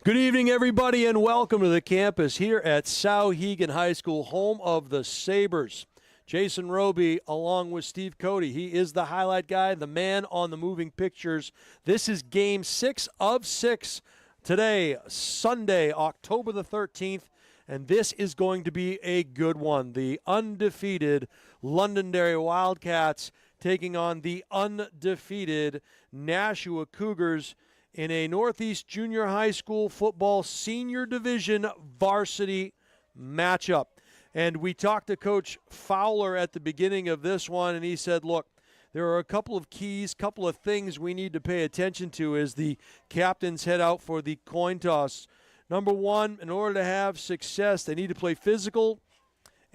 Good evening, everybody, and welcome to the campus here at Souhegan High School, home of the Sabres. Jason Roby along with Steve Cody. He is the highlight guy, the man on the moving pictures. This is Game 6 of 6 today, Sunday, October the 13th, and this is going to be a good one. The undefeated Londonderry Wildcats taking on the undefeated Nashua Cougars in a Northeast Junior High School football senior division varsity matchup. And we talked to Coach Fowler at the beginning of this one, and he said, look, there are a couple of keys, couple of things we need to pay attention to as the captains head out for the coin toss. Number one, in order to have success, they need to play physical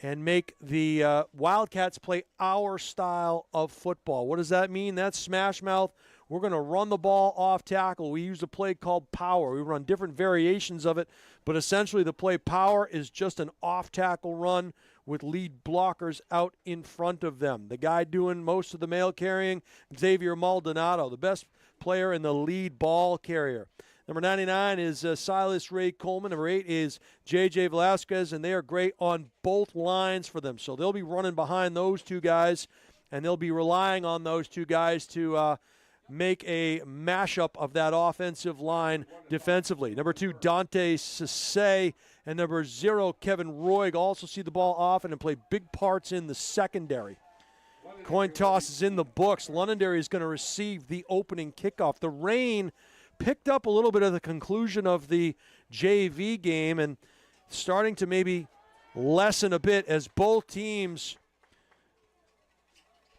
and make the Wildcats play our style of football. What does that mean? That's smash mouth. We're going to run the ball off tackle. We use a play called power. We run different variations of it, but essentially the play power is just an off-tackle run with lead blockers out in front of them. The guy doing most of the mail carrying, Xavier Maldonado, the best player and the lead ball carrier. Number 99 is Silas Ray Coleman. Number 8 is J.J. Velasquez, and they are great on both lines for them. So they'll be running behind those two guys, and they'll be relying on those two guys to make a mashup of that offensive line defensively. Number 2, Dante Sisse, and number 0, Kevin Roig, also see the ball often and play big parts in the secondary. Coin toss is in the books. Londonderry is going to receive the opening kickoff. The rain picked up a little bit at the conclusion of the JV game and starting to maybe lessen a bit as both teams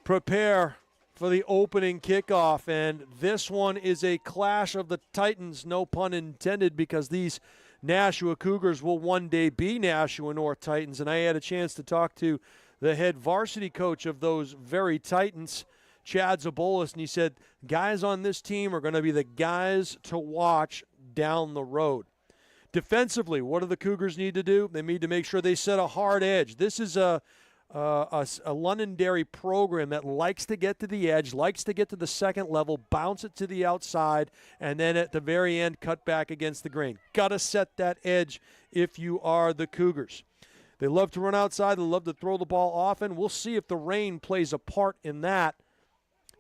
prepare for the opening kickoff. And this one is a clash of the Titans, no pun intended, because these Nashua Cougars will one day be Nashua North Titans. And I had a chance to talk to the head varsity coach of those very Titans, Chad Zabolis, and he said, guys on this team are going to be the guys to watch down the road. Defensively, what do the Cougars need to do? They need to make sure they set a hard edge. This is a Londonderry program that likes to get to the edge, likes to get to the second level, bounce it to the outside, and then at the very end, cut back against the grain. Got to set that edge if you are the Cougars. They love to run outside. They love to throw the ball often. We'll see if the rain plays a part in that,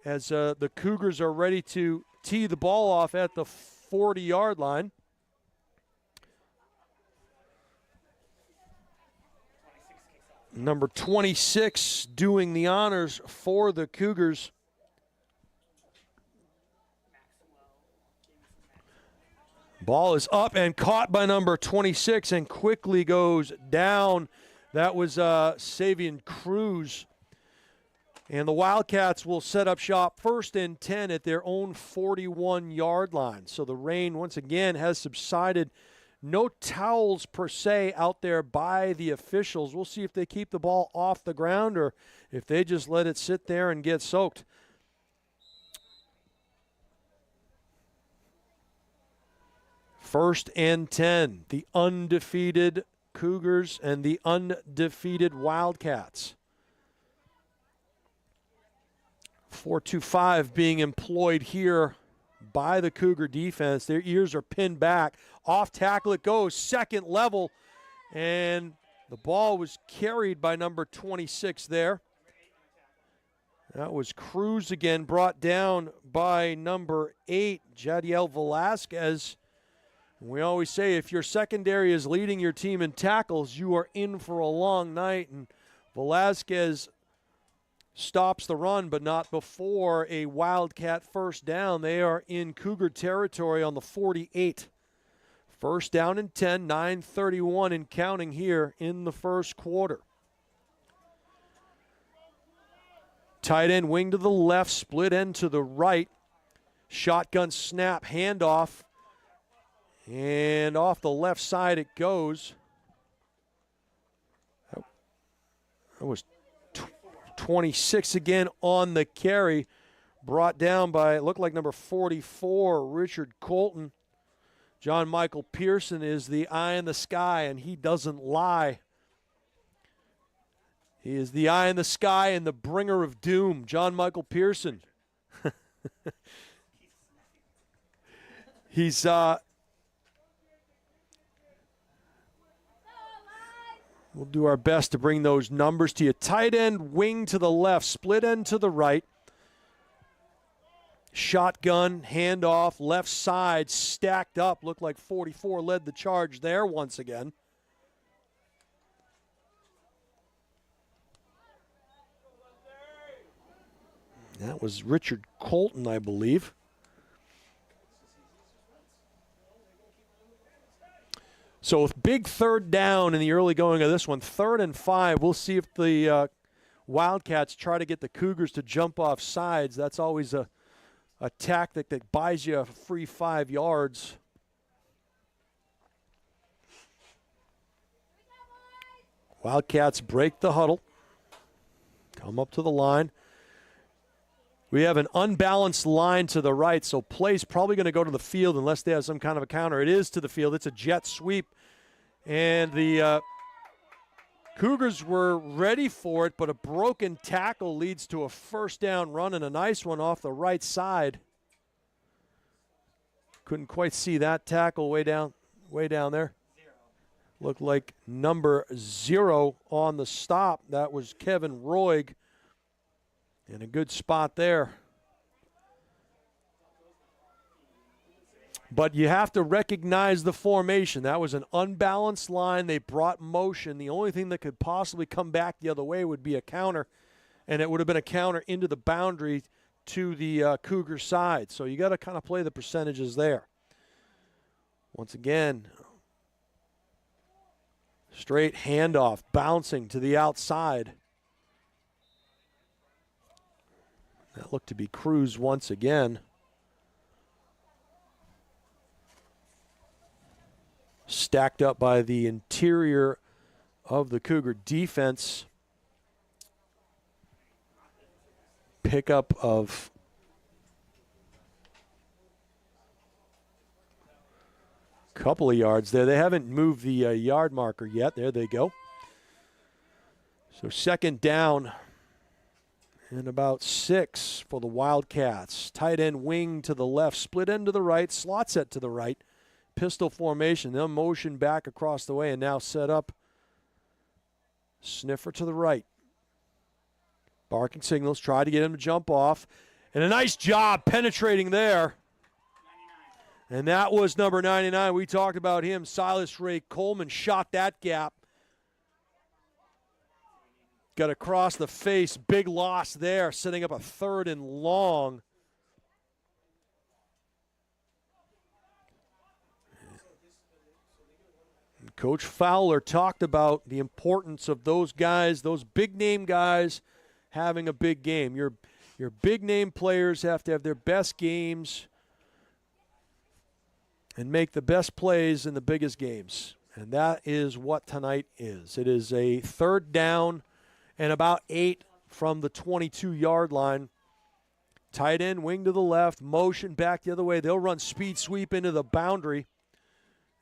as the Cougars are ready to tee the ball off at the 40-yard line. Number 26 doing the honors for the Cougars. Ball is up and caught by number 26 and quickly goes down. That was Savian Cruz. And the Wildcats will set up shop 1st and 10 at their own 41-yard line. So the rain, once again, has subsided. No towels per se out there by the officials. We'll see if they keep the ball off the ground or if they just let it sit there and get soaked. First and 10, the undefeated Cougars and the undefeated Wildcats. 4-2-5 being employed here by the Cougar defense. Their ears are pinned back. Off tackle it goes, second level, and the ball was carried by number 26 there. That was Cruz again, brought down by number 8, Jadiel Velasquez. We always say if your secondary is leading your team in tackles, you are in for a long night, and Velasquez stops the run, but not before a Wildcat first down. They are in Cougar territory on the 48. First down and 10, 9:31 and counting here in the first quarter. Tight end wing to the left, split end to the right. Shotgun snap, handoff. And off the left side it goes. That was 26 again on the carry. Brought down by, it looked like number 44, Richard Colton. John Michael Pearson is the eye in the sky, and he doesn't lie. He is the eye in the sky and the bringer of doom, John Michael Pearson. He's We'll do our best to bring those numbers to you. Tight end, wing to the left, split end to the right. Shotgun, handoff, left side, stacked up. Looked like 44 led the charge there once again. That was Richard Colton, I believe. So with big third down in the early going of this one, 3rd and 5, we'll see if the Wildcats try to get the Cougars to jump off sides. That's always a tactic that buys you a free 5 yards. Wildcats break the huddle, come up to the line. We have an unbalanced line to the right, so play's probably going to go to the field unless they have some kind of a counter. It is to the field. It's a jet sweep. And the Cougars were ready for it, but a broken tackle leads to a first down run and a nice one off the right side. Couldn't quite see that tackle way down there. Looked like number 0 on the stop. That was Kevin Roig. In a good spot there. But you have to recognize the formation. That was an unbalanced line. They brought motion. The only thing that could possibly come back the other way would be a counter, and it would have been a counter into the boundary to the Cougar side. So you got to kind of play the percentages there. Once again, straight handoff, bouncing to the outside. That looked to be Cruz once again. Stacked up by the interior of the Cougar defense. Pickup of a couple of yards there. They haven't moved the yard marker yet. There they go. So 2nd down. And about 6 for the Wildcats. Tight end wing to the left, split end to the right, slot set to the right. Pistol formation. They'll motion back across the way and now set up. Sniffer to the right. Barking signals, try to get him to jump off. And a nice job penetrating there. 99. And that was number 99. We talked about him. Silas Ray Coleman shot that gap. Got across the face, big loss there, setting up a 3rd and long. Coach Fowler talked about the importance of those guys, those big-name guys, having a big game. Your big-name players have to have their best games and make the best plays in the biggest games. And that is what tonight is. It is a 3rd down and about 8 from the 22-yard line. Tight end, wing to the left, motion back the other way. They'll run speed sweep into the boundary.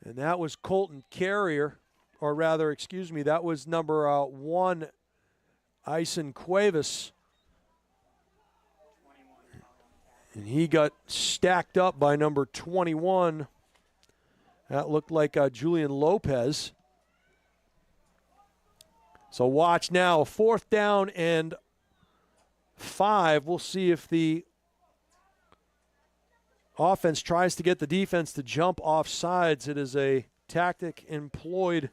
And that was Colton Carrier, or rather, excuse me, that was number 1, Ison Cuevas. And he got stacked up by number 21. That looked like Julian Lopez. So watch now, 4th down and 5. We'll see if the offense tries to get the defense to jump off sides. It is a tactic employed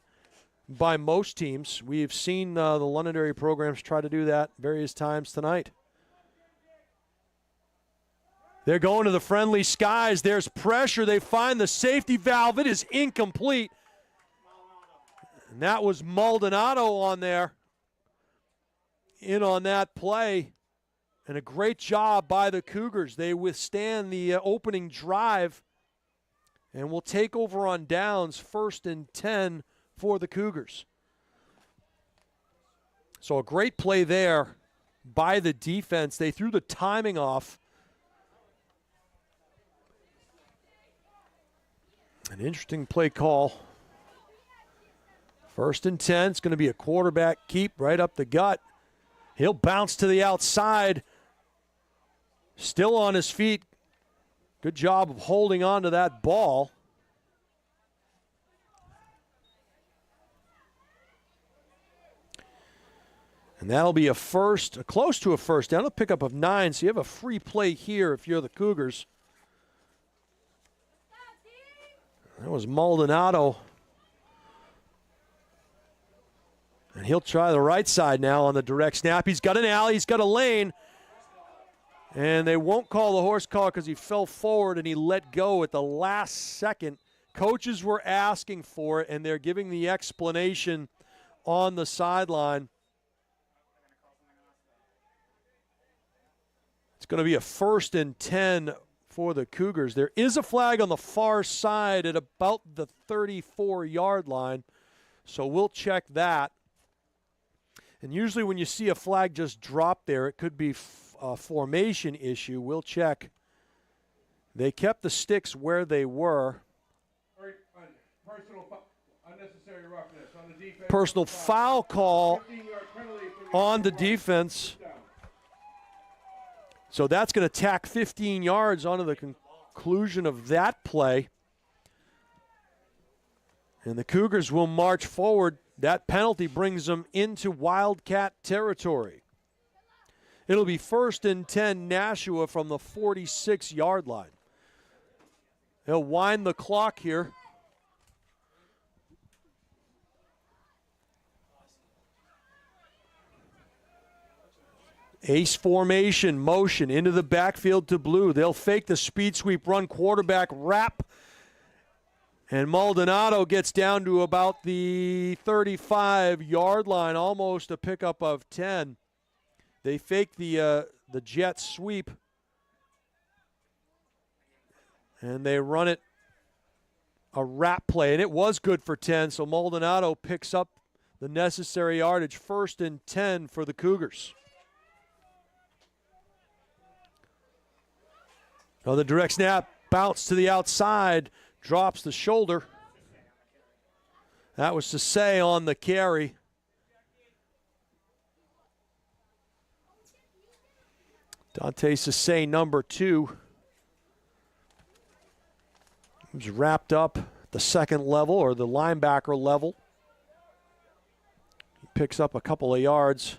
by most teams. We've seen the Londonderry programs try to do that various times tonight. They're going to the friendly skies. There's pressure. They find the safety valve. It is incomplete. And that was Maldonado on there, in on that play. And a great job by the Cougars. They withstand the opening drive and will take over on downs, 1st and 10 for the Cougars. So a great play there by the defense. They threw the timing off. An interesting play call. 1st and 10. It's going to be a quarterback keep right up the gut. He'll bounce to the outside. Still on his feet. Good job of holding on to that ball. And that'll be a first, close to a first down, a pickup of 9. So you have a free play here if you're the Cougars. That was Maldonado. And he'll try the right side now on the direct snap. He's got an alley, he's got a lane. And they won't call the horse collar because he fell forward and he let go at the last second. Coaches were asking for it, and they're giving the explanation on the sideline. It's going to be a 1st and 10 for the Cougars. There is a flag on the far side at about the 34-yard line, so we'll check that. And usually when you see a flag just drop there, it could be a formation issue. We'll check. They kept the sticks where they were. Personal foul call on the defense. So that's going to tack 15 yards onto the conclusion of that play. And the Cougars will march forward. That penalty brings them into Wildcat territory. It'll be 1st and 10 Nashua from the 46-yard line. They'll wind the clock here. Ace formation, motion into the backfield to blue. They'll fake the speed sweep, run quarterback wrap. And Maldonado gets down to about the 35-yard line, almost a pickup of 10. They fake the jet sweep. And they run it a wrap play, and it was good for 10, so Maldonado picks up the necessary yardage. 1st and 10 for the Cougars. Now the direct snap, bounce to the outside, drops the shoulder. That was Sasay on the carry. Dante Sasay, number 2. He was wrapped up at the second level, or the linebacker level. He picks up a couple of yards.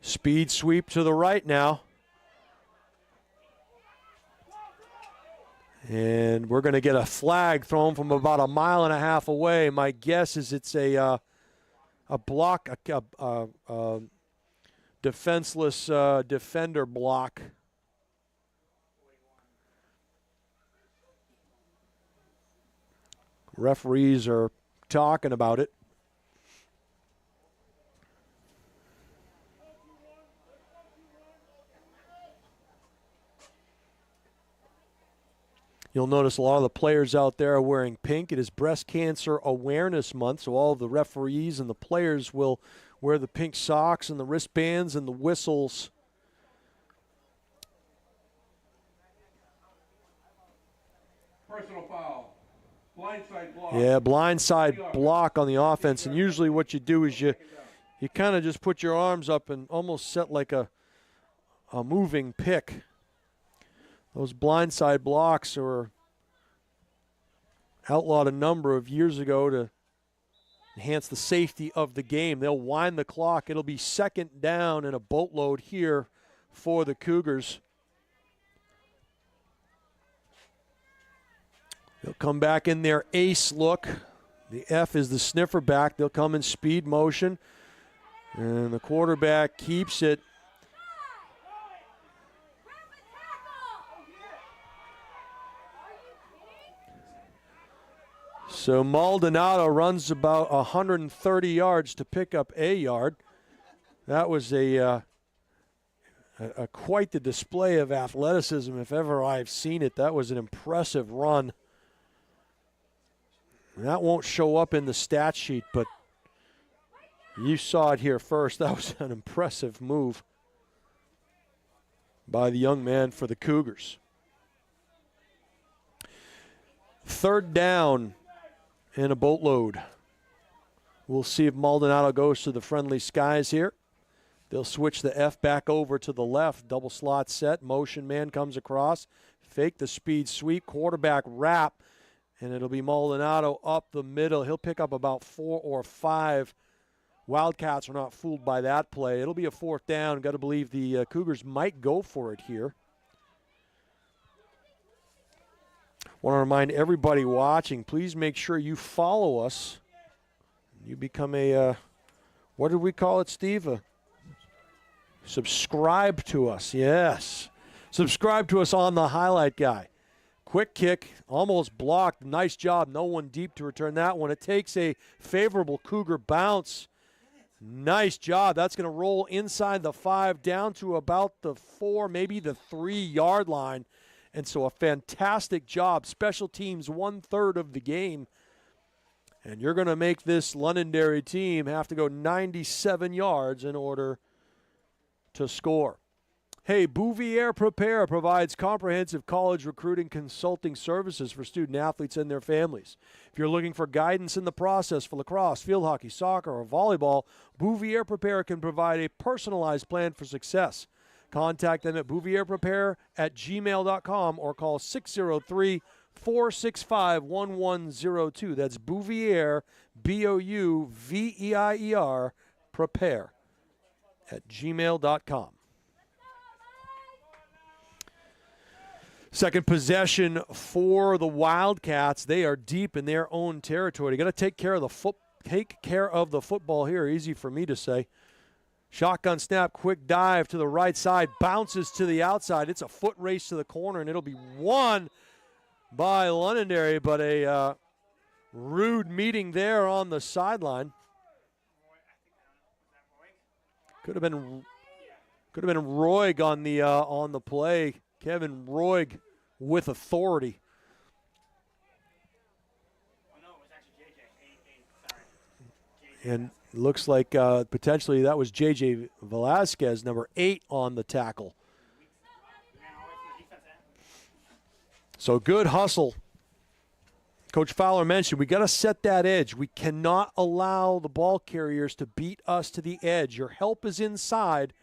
Speed sweep to the right now. And we're going to get a flag thrown from about a mile and a half away. My guess is it's a block, a defenseless defender block. Referees are talking about it. You'll notice a lot of the players out there are wearing pink. It is Breast Cancer Awareness Month, so all of the referees and the players will wear the pink socks and the wristbands and the whistles. Personal foul. Blindside block. Yeah, blindside block on the offense. And usually what you do is you kind of just put your arms up and almost set like a moving pick. Those blindside blocks were outlawed a number of years ago to enhance the safety of the game. They'll wind the clock. It'll be 2nd down and a boatload here for the Cougars. They'll come back in their ace look. The F is the sniffer back. They'll come in speed motion. And the quarterback keeps it. So Maldonado runs about 130 yards to pick up a yard. That was a quite the display of athleticism if ever I've seen it. That was an impressive run. And that won't show up in the stat sheet, but you saw it here first. That was an impressive move by the young man for the Cougars. 3rd down and a boatload. We'll see if Maldonado goes to the friendly skies here. They'll switch the F back over to the left. Double slot set. Motion man comes across. Fake the speed sweep. Quarterback wrap. And it'll be Maldonado up the middle. He'll pick up about 4 or 5 Wildcats are not fooled by that play. It'll be a 4th down. Got to believe the Cougars might go for it here. Want to remind everybody watching, please make sure you follow us. You become a, what did we call it, Steve? Subscribe to us, yes. Subscribe to us on the highlight guy. Quick kick, almost blocked. Nice job. No one deep to return that one. It takes a favorable Cougar bounce. Nice job. That's going to roll inside the 5 down to about the 4, maybe the 3-yard line. And so a fantastic job. Special teams 1/3 of the game. And you're going to make this Londonderry team have to go 97 yards in order to score. Hey, Bouvier Prepare provides comprehensive college recruiting consulting services for student athletes and their families. If you're looking for guidance in the process for lacrosse, field hockey, soccer, or volleyball, Bouvier Prepare can provide a personalized plan for success. Contact them at bouvierprepare@gmail.com or call 603-465-1102. That's Bouvier, Bouvier, prepare @gmail.com. Second possession for the Wildcats. They are deep in their own territory. They got to take care of the football here. Easy for me to say. Shotgun snap, quick dive to the right side, bounces to the outside. It's a foot race to the corner, and it'll be won by Londonderry, but a rude meeting there on the sideline. Could have been Roig on the play. Kevin Roig with authority. And looks like potentially that was J.J. Velasquez, number 8 on the tackle. So good hustle. Coach Fowler mentioned we got to set that edge. We cannot allow the ball carriers to beat us to the edge. Your help is inside.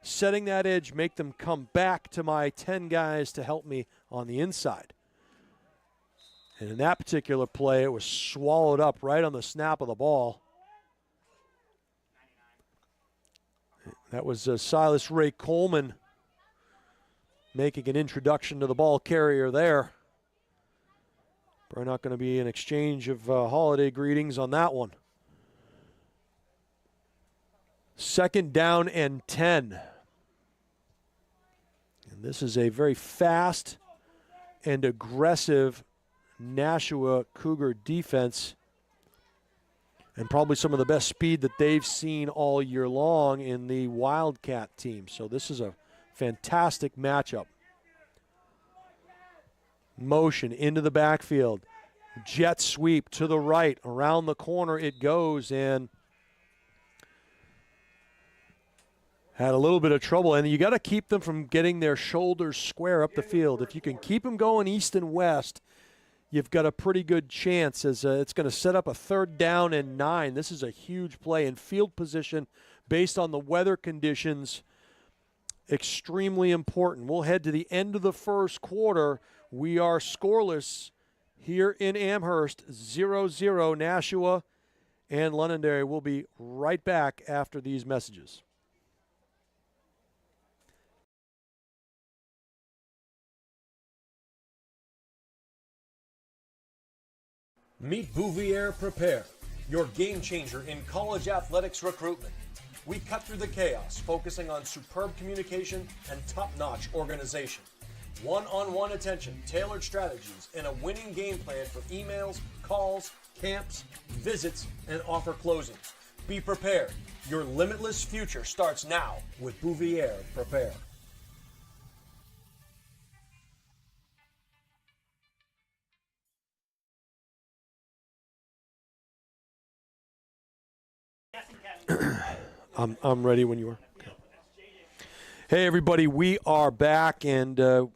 Setting that edge, make them come back to my 10 guys to help me on the inside. And in that particular play, it was swallowed up right on the snap of the ball. That was Silas Ray Coleman making an introduction to the ball carrier there. Probably not going to be an exchange of holiday greetings on that one. 2nd down and 10. And this is a very fast and aggressive Nashua Cougar defense, and probably some of the best speed that they've seen all year long in the Wildcat team. So this is a fantastic matchup. Motion into the backfield. Jet sweep to the right. Around the corner it goes, and had a little bit of trouble. And you got to keep them from getting their shoulders square up the field. If you can keep them going east and west, you've got a pretty good chance, as it's going to set up a 3rd down and 9. This is a huge play, in field position based on the weather conditions. Extremely important. We'll head to the end of the first quarter. We are scoreless here in Amherst, 0-0 Nashua and Londonderry. We'll be right back after these messages. Meet Bouvier Prepare, your game changer in college athletics recruitment. We cut through the chaos, focusing on superb communication and top-notch organization. One-on-one attention, tailored strategies, and a winning game plan for emails, calls, camps, visits, and offer closings. Be prepared. Your limitless future starts now with Bouvier Prepare. I'm ready when you are. Okay. Hey, everybody, we are back, and the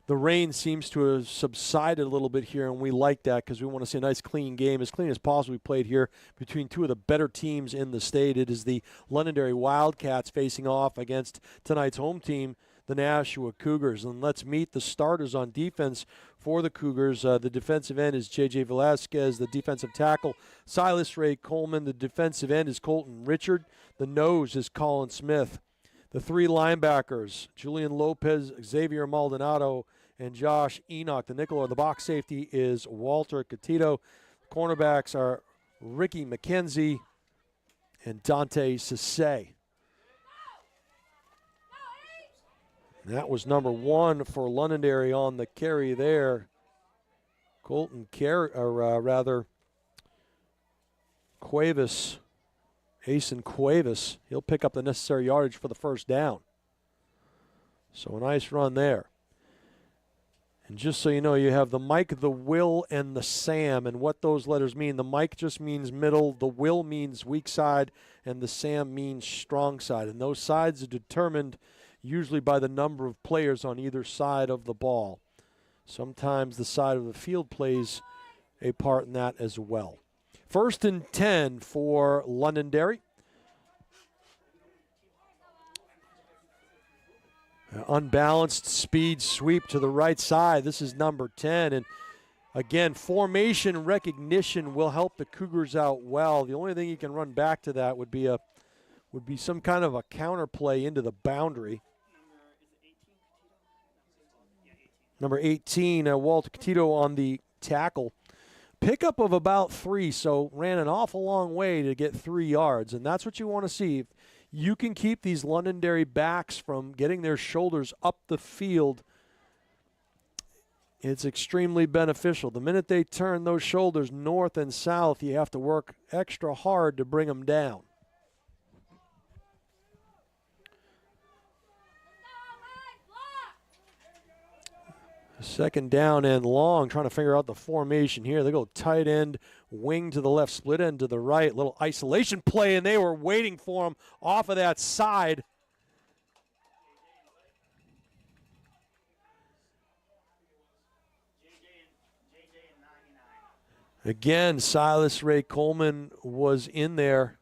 rain seems to have subsided a little bit here, and we like that because we want to see a nice, clean game, as clean as possible. We played here between two of the better teams in the state. It is the Londonderry Wildcats facing off against tonight's home team, the Nashua Cougars. And let's meet the starters on defense for the Cougars. The defensive end is J.J. Velasquez. The defensive tackle, Silas Ray Coleman. The defensive end is Colton Richard. The nose is Colin Smith. The three linebackers, Julian Lopez, Xavier Maldonado, and Josh Enoch. The nickel or the box safety is Walter Catito. Cornerbacks are Ricky McKenzie and Dante Sisse. That was number 1 for Londonderry on the carry there. Cuevas, Asen Cuevas, he'll pick up the necessary yardage for the first down. So a nice run there. And just so you know, you have the Mike, the Will, and the Sam, and what those letters mean. The Mike just means middle, the Will means weak side, and the Sam means strong side. And those sides are determined usually by the number of players on either side of the ball. Sometimes the side of the field plays a part in that as well. 1st and 10 for Londonderry. Unbalanced speed sweep to the right side. This is number 10. And again, formation recognition will help the Cougars out well. The only thing you can run back to that would be some kind of a counter play into the boundary. Number 18, Walter Catito on the tackle. Pickup of about 3, so ran an awful long way to get 3 yards, and that's what you want to see. If you can keep these Londonderry backs from getting their shoulders up the field, it's extremely beneficial. The minute they turn those shoulders north and south, you have to work extra hard to bring them down. Second down and long, trying to figure out the formation here. They go tight end, wing to the left, split end to the right. Little isolation play, and they were waiting for him off of that side. Again, Silas Ray Coleman was in there.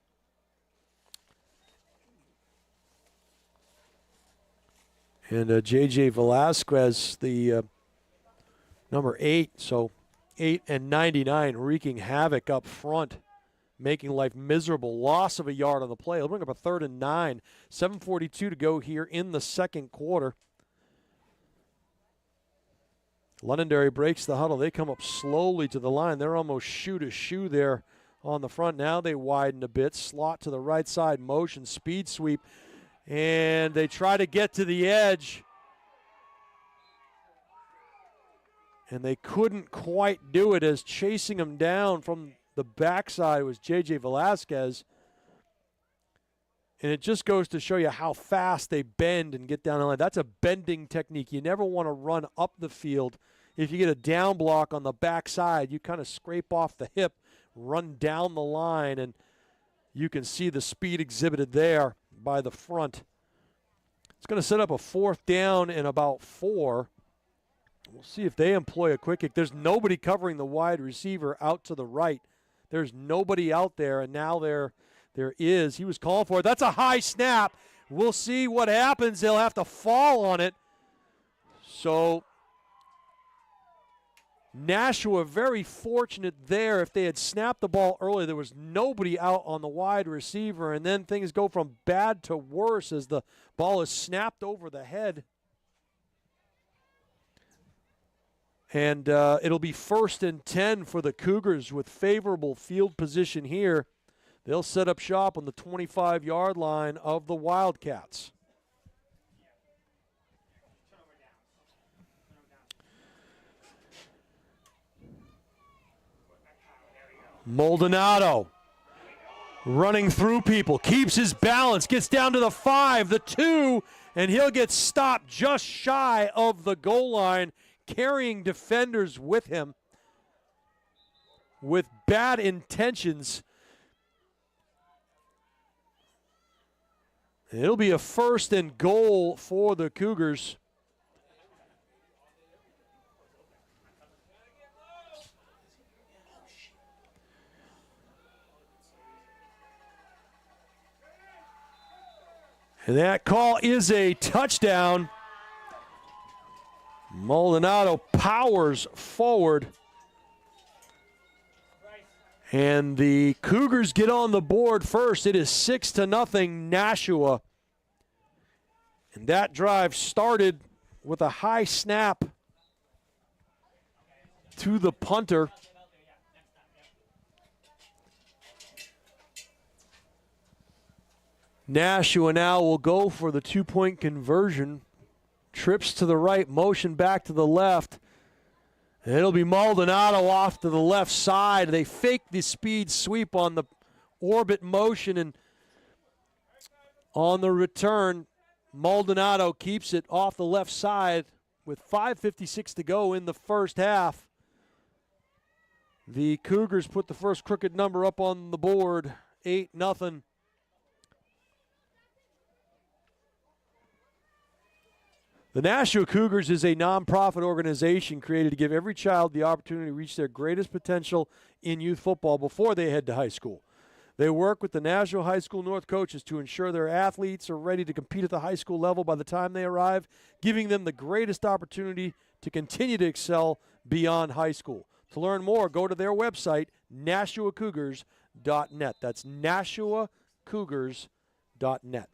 And J.J. Velasquez, the number 8, so 8 and 99, wreaking havoc up front, making life miserable. Loss of a yard on the play. They'll bring up a 3rd and 9. 7:42 to go here in the second quarter. Londonderry breaks the huddle. They come up slowly to the line. They're almost shoe to shoe there on the front. Now they widen a bit. Slot to the right side, motion, speed sweep. And they try to get to the edge. And they couldn't quite do it, as chasing him down from the backside was J.J. Velasquez. And it just goes to show you how fast they bend and get down the line. That's a bending technique. You never want to run up the field. If you get a down block on the backside, you kind of scrape off the hip, run down the line, and you can see the speed exhibited there by the front. It's going to set up a 4th down and about 4. We'll see if they employ a quick kick. There's nobody covering the wide receiver out to the right. There's nobody out there, and now there is. He was calling for it. That's a high snap. We'll see what happens. They'll have to fall on it. So Nashua very fortunate there. If they had snapped the ball early, there was nobody out on the wide receiver, and then things go from bad to worse as the ball is snapped over the head. And it'll be 1st and 10 for the Cougars with favorable field position here. They'll set up shop on the 25-yard line of the Wildcats. Maldonado running through people, keeps his balance, gets down to the 5, the 2, and he'll get stopped just shy of the goal line, carrying defenders with him with bad intentions. And it'll be a 1st and goal for the Cougars. And that call is a touchdown. Maldonado powers forward. And the Cougars get on the board first. It is 6-0 Nashua. And that drive started with a high snap to the punter. Nashua now will go for the two-point conversion. Trips to the right, motion back to the left. And it'll be Maldonado off to the left side. They fake the speed sweep on the orbit motion, and on the return, Maldonado keeps it off the left side with 5:56 to go in the first half. The Cougars put the first crooked number up on the board, 8-0. The Nashua Cougars is a nonprofit organization created to give every child the opportunity to reach their greatest potential in youth football before they head to high school. They work with the Nashua High School North coaches to ensure their athletes are ready to compete at the high school level by the time they arrive, giving them the greatest opportunity to continue to excel beyond high school. To learn more, go to their website, NashuaCougars.net. That's NashuaCougars.net.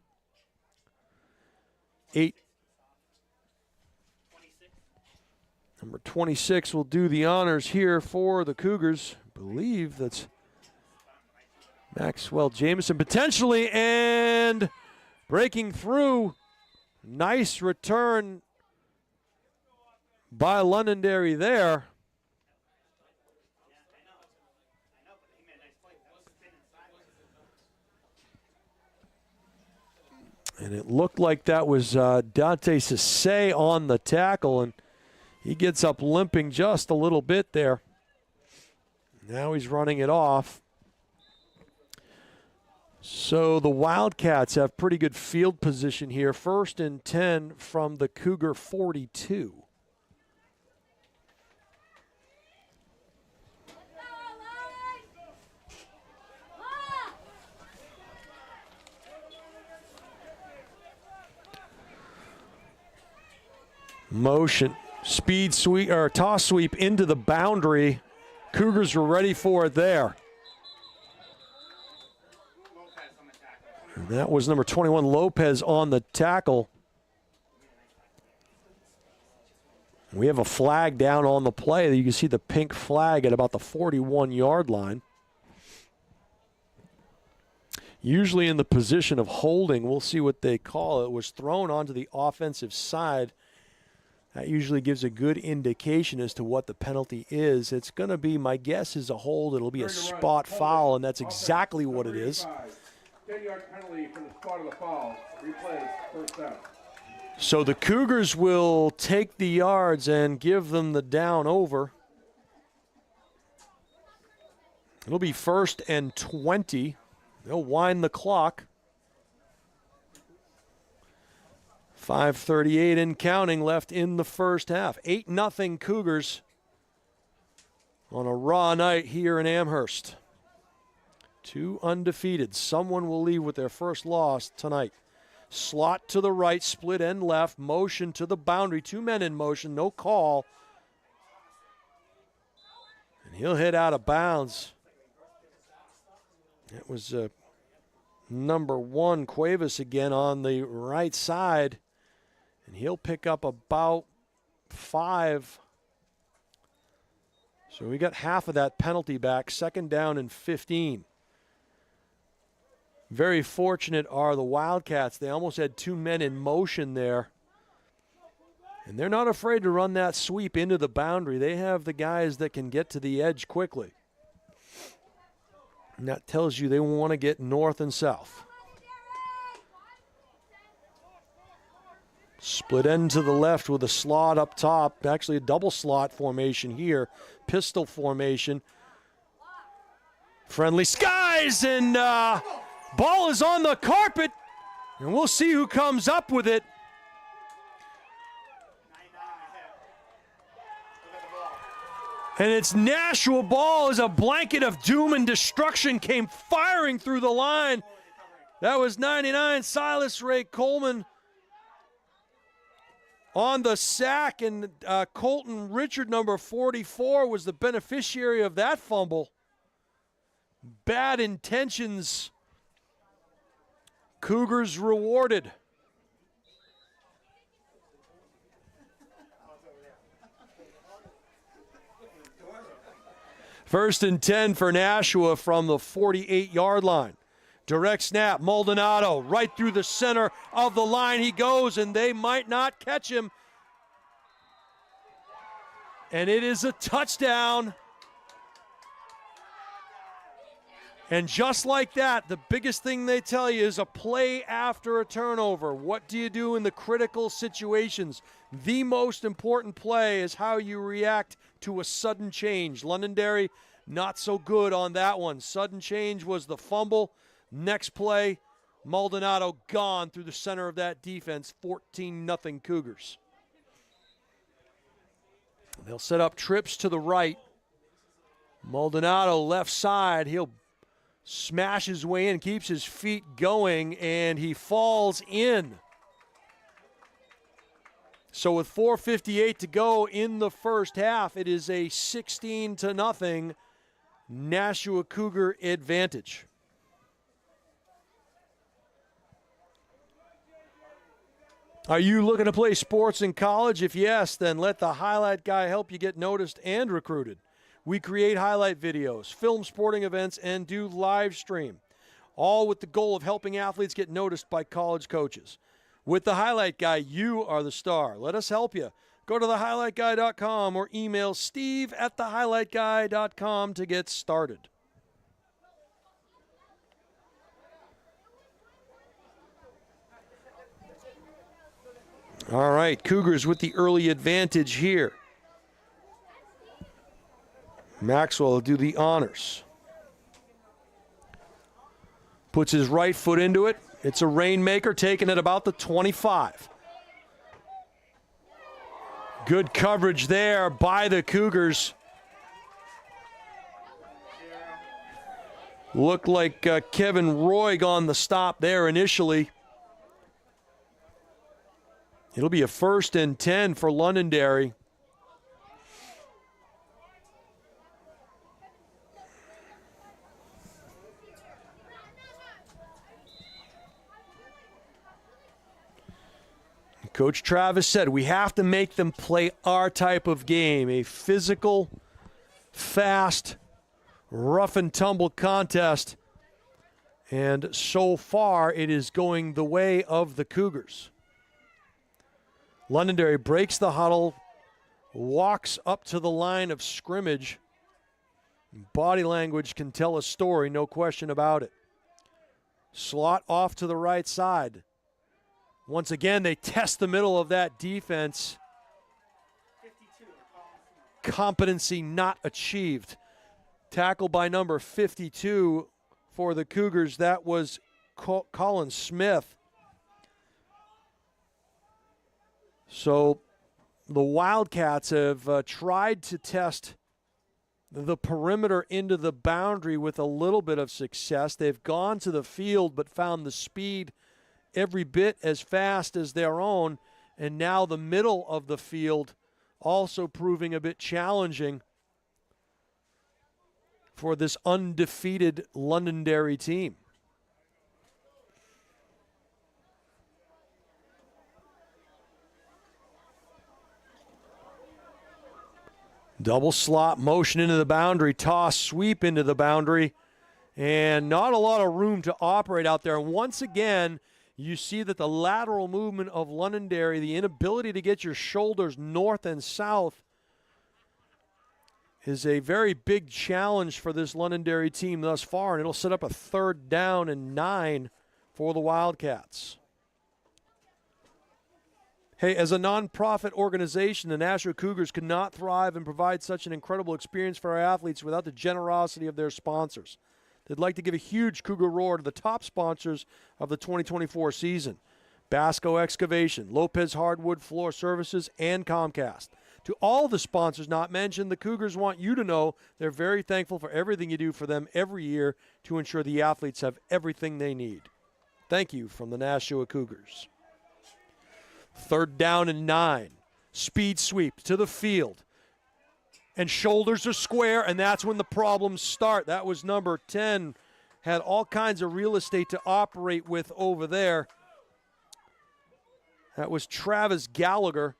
Number 26 will do the honors here for the Cougars. I believe that's Maxwell Jameson potentially, and breaking through. Nice return by Londonderry there. And it looked like that was Dante Sisse on the tackle, and he gets up limping just a little bit there. Now he's running it off. So the Wildcats have pretty good field position here. 1st and 10 from the Cougar 42. Motion. Speed sweep or toss sweep into the boundary. Cougars were ready for it there. And that was number 21, Lopez, on the tackle. We have a flag down on the play. You can see the pink flag at about the 41-yard line. Usually in the position of holding, we'll see what they call it. It was thrown onto the offensive side. That usually gives a good indication as to what the penalty is. It's going to be, my guess is a hold. It'll be a spot foul, and that's exactly what it is. 10-yard penalty for the spot of the foul. Replay, first down. So the Cougars will take the yards and give them the down over. It'll be 1st and 20. They'll wind the clock. 5:38 and counting left in the first half. 8-0 Cougars on a raw night here in Amherst. 2 undefeated. Someone will leave with their first loss tonight. Slot to the right, split end left, motion to the boundary. 2 men in motion, no call. And he'll hit out of bounds. That was number 1, Cuevas again on the right side. And he'll pick up about 5. So we got half of that penalty back. 2nd down and 15. Very fortunate are the Wildcats. They almost had 2 men in motion there. And they're not afraid to run that sweep into the boundary. They have the guys that can get to the edge quickly. And that tells you they want to get north and south. Split end to the left with a slot up top. Actually a double slot formation here. Pistol formation. Friendly skies, and ball is on the carpet. And we'll see who comes up with it. And it's Nashua ball as a blanket of doom and destruction came firing through the line. That was 99 Silas Ray Coleman. on the sack, and Colton Richard, number 44, was the beneficiary of that fumble. Bad intentions. Cougars rewarded. First and 10 for Nashua from the 48-yard line. Direct snap, Maldonado right through the center of the line he goes, and they might not catch him. And it is a touchdown. And just like that, the biggest thing they tell you is a play after a turnover. What do you do in the critical situations? The most important play is how you react to a sudden change. Londonderry, not so good on that one. Sudden change was the fumble. Next play, Maldonado gone through the center of that defense, 14-0 Cougars. They'll set up trips to the right. Maldonado left side. He'll smash his way in, keeps his feet going, and he falls in. So with 4:58 to go in the first half, it is a 16-0 Nashua Cougar advantage. Are you looking to play sports in college? If yes, then let the highlight guy help you get noticed and recruited. We create highlight videos, film sporting events, and do live stream, all with the goal of helping athletes get noticed by college coaches. With the highlight guy, you are the star. Let us help you. Go to thehighlightguy.com or email steve@thehighlightguy.com to get started. All right, Cougars with the early advantage here. Maxwell will do the honors. Puts his right foot into it. It's a rainmaker, taken at about the 25. Good coverage there by the Cougars. Looked like Kevin Roig on the stop there initially. It'll be a 1st and 10 for Londonderry. Coach Travis said, we have to make them play our type of game, a physical, fast, rough and tumble contest. And so far, it is going the way of the Cougars. Londonderry breaks the huddle, walks up to the line of scrimmage. Body language can tell a story, no question about it. Slot off to the right side. Once again, they test the middle of that defense. Competency not achieved. Tackle by number 52 for the Cougars. That was Colin Smith. So the Wildcats have tried to test the perimeter into the boundary with a little bit of success. They've gone to the field but found the speed every bit as fast as their own, and now the middle of the field also proving a bit challenging for this undefeated Londonderry team. Double slot motion into the boundary, toss, sweep into the boundary, and not a lot of room to operate out there. And once again, you see that the lateral movement of Londonderry, the inability to get your shoulders north and south, is a very big challenge for this Londonderry team thus far, and it'll set up a 3rd down and 9 for the Wildcats. Hey, as a nonprofit organization, the Nashua Cougars could not thrive and provide such an incredible experience for our athletes without the generosity of their sponsors. They'd like to give a huge Cougar roar to the top sponsors of the 2024 season: Basco Excavation, Lopez Hardwood Floor Services, and Comcast. To all the sponsors not mentioned, the Cougars want you to know they're very thankful for everything you do for them every year to ensure the athletes have everything they need. Thank you from the Nashua Cougars. 3rd down and 9. Speed sweep to the field. And shoulders are square, and that's when the problems start. That was number 10. Had all kinds of real estate to operate with over there. That was Travis Gallagher.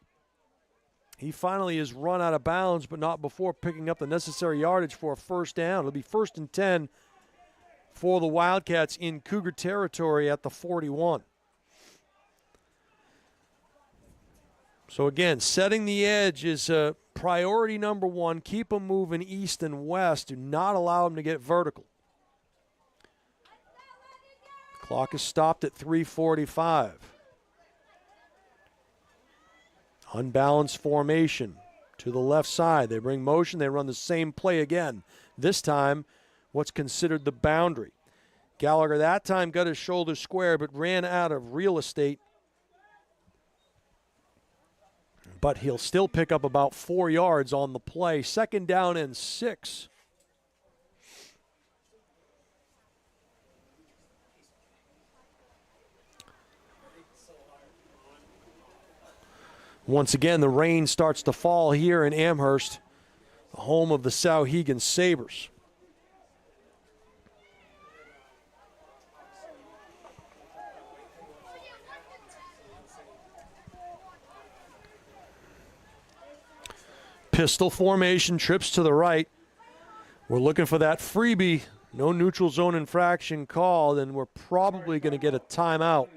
He finally is run out of bounds, but not before picking up the necessary yardage for a 1st down. It'll be 1st and 10 for the Wildcats in Cougar territory at the 41. So again, setting the edge is priority number 1. Keep them moving east and west. Do not allow them to get vertical. Clock is stopped at 3:45. Unbalanced formation to the left side. They bring motion. They run the same play again. This time, what's considered the boundary. Gallagher that time got his shoulder square but ran out of real estate. But he'll still pick up about 4 yards on the play. 2nd down and 6. Once again, the rain starts to fall here in Amherst, the home of the Souhegan Sabres. Pistol formation, trips to the right. We're looking for that freebie. No neutral zone infraction called, and we're probably going to get a timeout.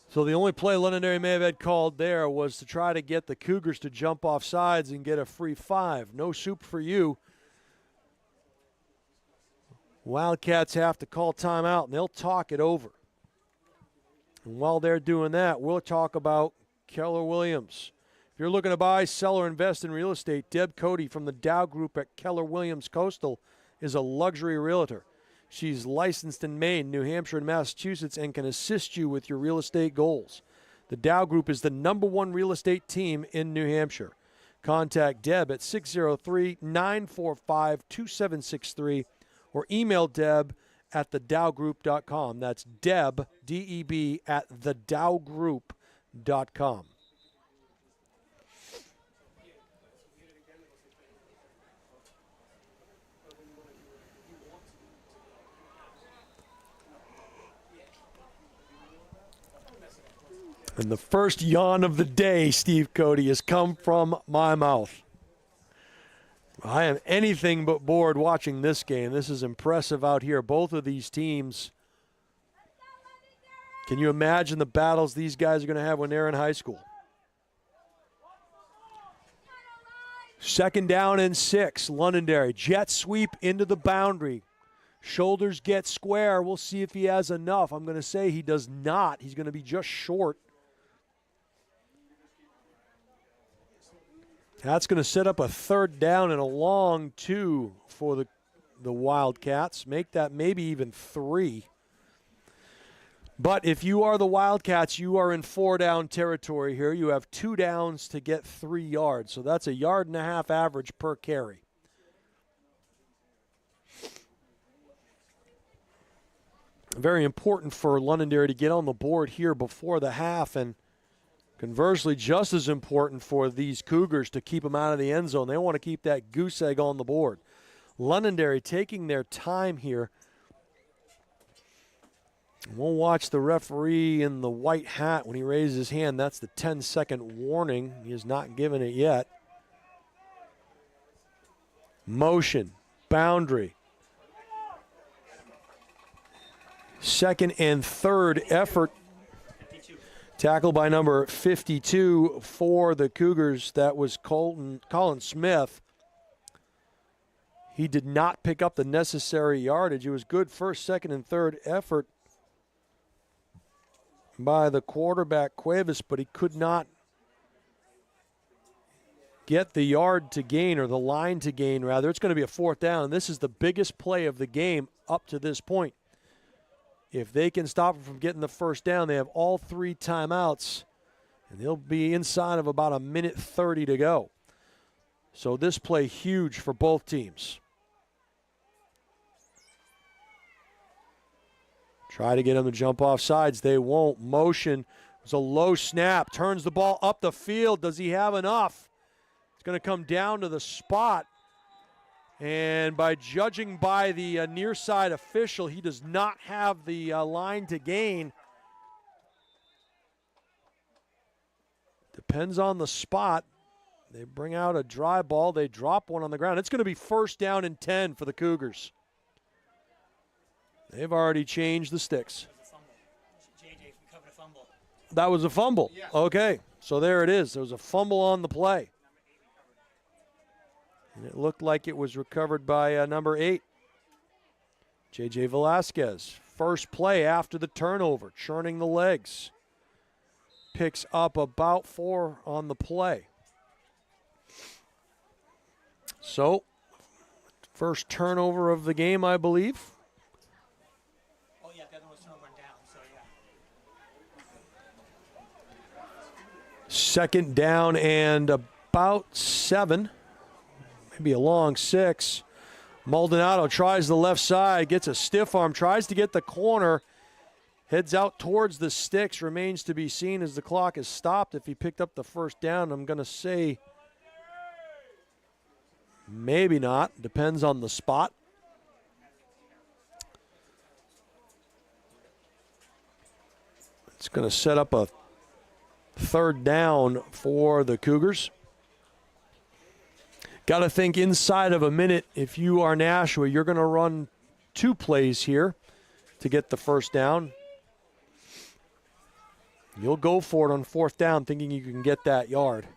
So the only play Londonderry may have had called there was to try to get the Cougars to jump off sides and get a free 5. No soup for you. Wildcats have to call timeout, and they'll talk it over. And while they're doing that, we'll talk about Keller Williams. If you're looking to buy, sell, or invest in real estate, Deb Cody from the Dow Group at Keller Williams Coastal is a luxury realtor. She's licensed in Maine, New Hampshire, and Massachusetts and can assist you with your real estate goals. The Dow Group is the #1 real estate team in New Hampshire. Contact Deb at 603-945-2763 or email Deb at thedowgroup.com. That's Deb, D-E-B, at thedowgroup.com. And the first yawn of the day, Steve Cody, has come from my mouth. I am anything but bored watching this game. This is impressive out here. Both of these teams. Can you imagine the battles these guys are going to have when they're in high school? 2nd down and 6, Londonderry. Jet sweep into the boundary. Shoulders get square. We'll see if he has enough. I'm going to say he does not. He's going to be just short. That's going to set up a 3rd down and a long 2 for the Wildcats. Make that maybe even 3. But if you are the Wildcats, you are in 4-down territory here. You have 2 downs to get 3 yards. So that's 1.5 yards average per carry. Very important for Londonderry to get on the board here before the half, and conversely, just as important for these Cougars to keep them out of the end zone. They want to keep that goose egg on the board. Londonderry taking their time here. We'll watch the referee in the white hat when he raises his hand. That's the 10-second warning. He has not given it yet. Motion, boundary. 2nd and 3rd effort. Tackle by number 52 for the Cougars. That was Colin Smith. He did not pick up the necessary yardage. It was good 1st, 2nd, and 3rd effort by the quarterback, Cuevas, but he could not get the yard to gain, or the line to gain, rather. It's going to be a 4th down, and this is the biggest play of the game up to this point. If they can stop him from getting the 1st down, they have all 3 timeouts, and they'll be inside of about 1:30 to go. So this play huge for both teams. Try to get them to jump off sides. They won't. Motion It's a low snap, turns the ball up the field. Does he have enough? It's going to come down to the spot. And by judging by the near side official, he does not have the line to gain. Depends on the spot. They bring out a dry ball. They drop one on the ground. It's going to be first down and 10 for the Cougars. They've already changed the sticks. That was a fumble. Yeah. Okay, so there it is. There was a fumble on the play. And it looked like it was recovered by number 8, J.J. Velasquez. First play after the turnover, churning the legs. Picks up about 4 on the play. So, first turnover of the game, I believe. Oh, yeah, that was turnover down, so yeah. Second down and about 7. Maybe a long 6. Maldonado tries the left side, gets a stiff arm, tries to get the corner, heads out towards the sticks, remains to be seen as the clock is stopped. If he picked up the first down, I'm going to say maybe not. Depends on the spot. It's going to set up a third down for the Cougars. Got to think inside of a minute, if you are Nashua, you're going to run 2 plays here to get the first down. You'll go for it on fourth down thinking you can get that yard,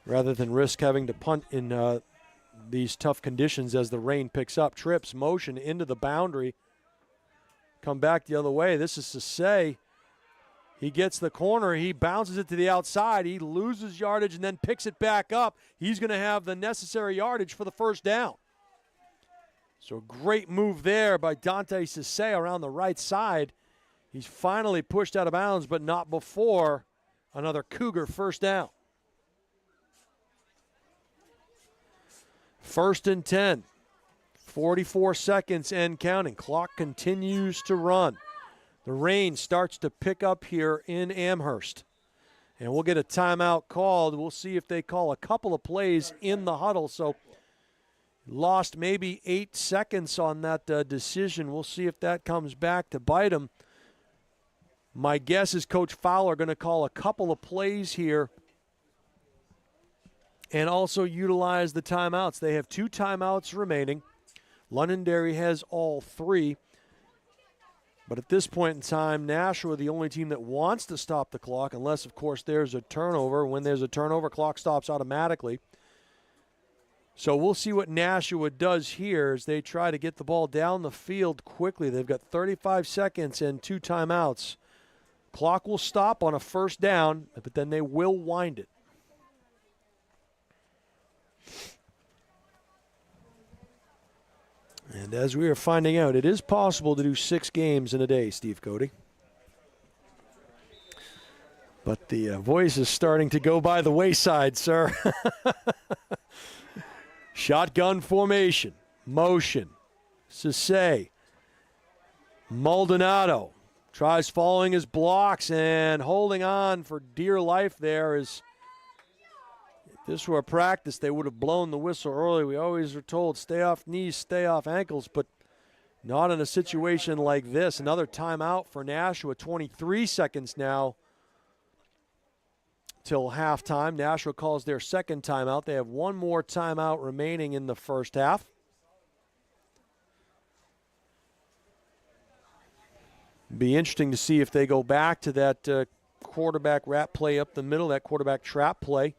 rather than risk having to punt in these tough conditions as the rain picks up. Trips, motion into the boundary. Come back the other way. This is to say, he gets the corner, he bounces it to the outside, he loses yardage and then picks it back up. He's going to have the necessary yardage for the first down. So great move there by Dante Sisse around the right side. He's finally pushed out of bounds, but not before another Cougar first down. First and 10, 44 seconds and counting. Clock continues to run. The rain starts to pick up here in Amherst. And we'll get a timeout called. We'll see if they call a couple of plays in the huddle. So lost maybe 8 seconds on that decision. We'll see if that comes back to bite them. My guess is Coach Fowler going to call a couple of plays here and also utilize the timeouts. They have 2 timeouts remaining. Londonderry has all 3. But at this point in time, Nashua, the only team that wants to stop the clock, unless, of course, there's a turnover. When there's a turnover, clock stops automatically. So we'll see what Nashua does here as they try to get the ball down the field quickly. They've got 35 seconds and 2 timeouts. Clock will stop on a first down, but then they will wind it. And as we are finding out, it is possible to do 6 games in a day, Steve Cody. But the voice is starting to go by the wayside, sir. Shotgun formation, motion. Sisse. Maldonado tries following his blocks and holding on for dear life there. Is if this were a practice, they would have blown the whistle early. We always are told, stay off knees, stay off ankles, but not in a situation like this. Another timeout for Nashua, 23 seconds now till halftime. Nashua calls their second timeout. They have one more timeout remaining in the first half. Be interesting to see if they go back to that quarterback wrap play up the middle, that quarterback trap play.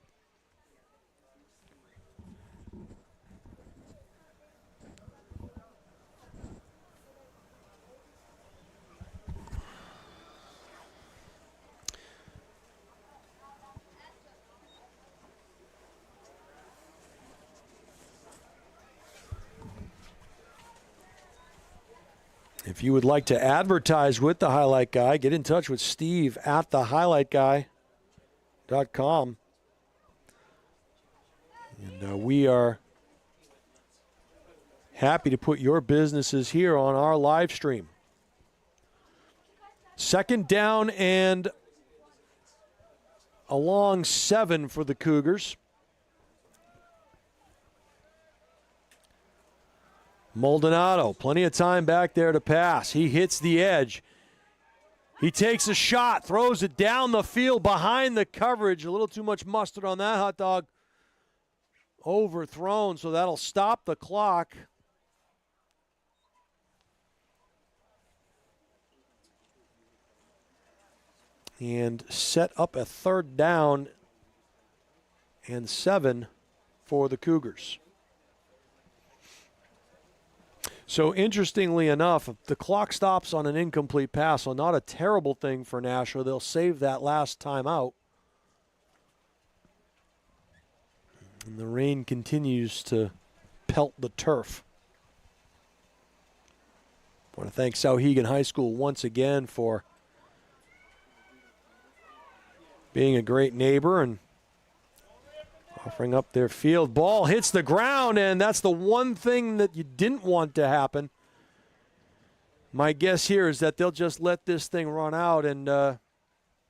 If you would like to advertise with the Highlight Guy, get in touch with Steve at thehighlightguy.com. And we are happy to put your businesses here on our live stream. Second down and a long 7 for the Cougars. Maldonado, plenty of time back there to pass. He hits the edge. He takes a shot, throws it down the field behind the coverage. A little too much mustard on that hot dog. Overthrown, so that'll stop the clock. And set up a third down and 7 for the Cougars. So interestingly enough, if the clock stops on an incomplete pass, so not a terrible thing for Nashua. They'll save that last time out. And the rain continues to pelt the turf. I want to thank Souhegan High School once again for being a great neighbor and offering up their field. Ball hits the ground, and that's the one thing that you didn't want to happen. My guess here is that they'll just let this thing run out and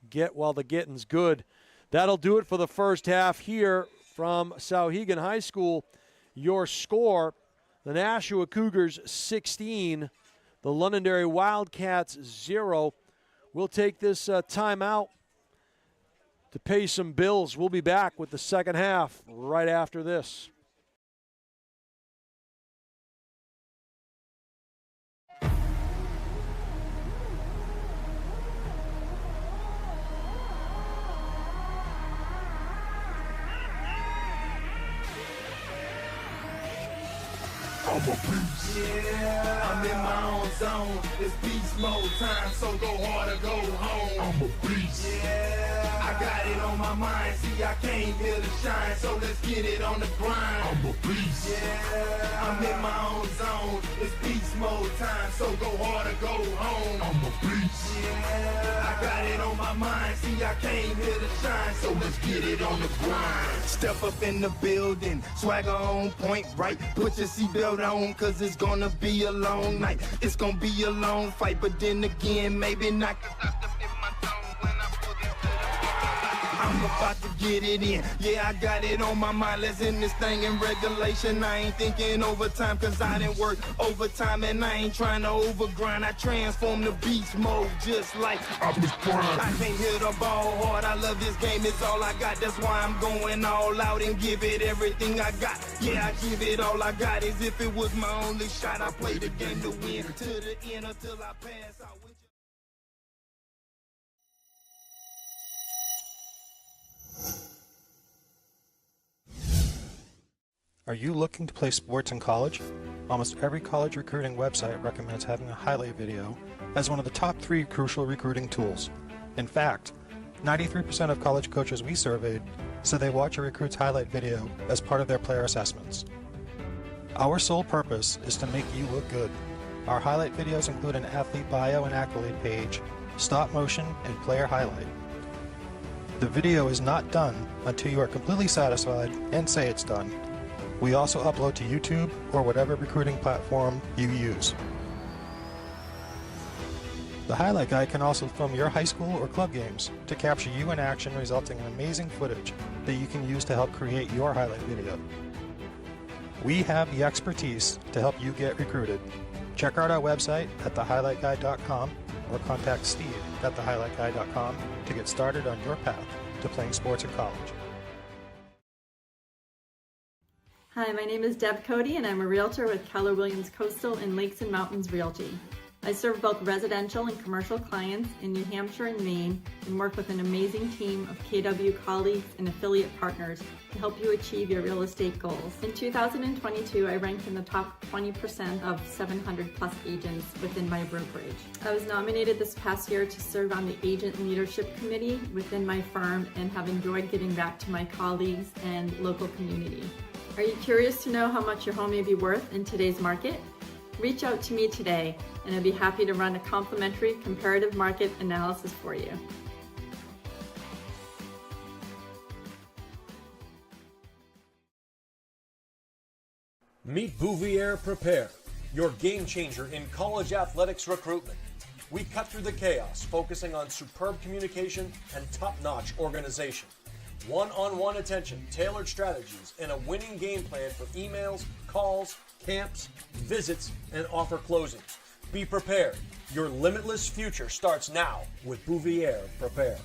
get while the getting's good. That'll do it for the first half here from Souhegan High School. Your score, the Nashua Cougars 16, the Londonderry Wildcats 0. We'll take this timeout to pay some bills. We'll be back with the second half right after this. I'm a beast. Yeah, I'm in my own zone. It's beast mode time, so go hard or go home. I'm a beast. Yeah, I got it on my mind. See, I came here to shine, so let's get it on the grind. I'm a beast. Yeah, I'm in my own zone. It's beast mode time, so go hard or go home. I'm a beast. Yeah, I got it on my mind. See, I came here to shine, so let's get it on the grind. Step up in the building, swagger on point, right? Put your seatbelt on, cause it's gonna be a long night. It's gonna be a long fight, but then again, maybe not, cause I step in my zone when I pull this to the I'm about to get it in. Yeah, I got it on my mind. Let's end this thing in regulation. I ain't thinking overtime, cause I didn't work overtime, and I ain't trying to overgrind. I transform the beast mode just like I was prime. I can't hit the ball hard. I love this game, it's all I got. That's why I'm going all out and give it everything I got. Yeah, I give it all I got. As if it was my only shot. I play the game to win to the end until I pass out with you. Are you looking to play sports in college? Almost every college recruiting website recommends having a highlight video as one of the top 3 crucial recruiting tools. In fact, 93% of college coaches we surveyed said they watch a recruit's highlight video as part of their player assessments. Our sole purpose is to make you look good. Our highlight videos include an athlete bio and accolade page, stop motion, and player highlight. The video is not done until you are completely satisfied and say it's done. We also upload to YouTube or whatever recruiting platform you use. The highlight guy can also film your high school or club games to capture you in action, resulting in amazing footage that you can use to help create your highlight video. We have the expertise to help you get recruited. Check out our website at thehighlightguy.com or contact Steve at thehighlightguy.com to get started on your path to playing sports at college. Hi, my name is Deb Cody and I'm a realtor with Keller Williams Coastal and Lakes and Mountains Realty. I serve both residential and commercial clients in New Hampshire and Maine and work with an amazing team of KW colleagues and affiliate partners to help you achieve your real estate goals. In 2022, I ranked in the top 20% of 700 plus agents within my brokerage. I was nominated this past year to serve on the Agent Leadership Committee within my firm and have enjoyed giving back to my colleagues and local community. Are you curious to know how much your home may be worth in today's market? Reach out to me today and I'd be happy to run a complimentary comparative market analysis for you. Meet Bouvier Prepare, your game changer in college athletics recruitment. We cut through the chaos, focusing on superb communication and top-notch organization. One-on-one attention, tailored strategies, and a winning game plan for emails, calls, camps, visits, and offer closings. Be prepared. Your limitless future starts now with Bouvier Prepare.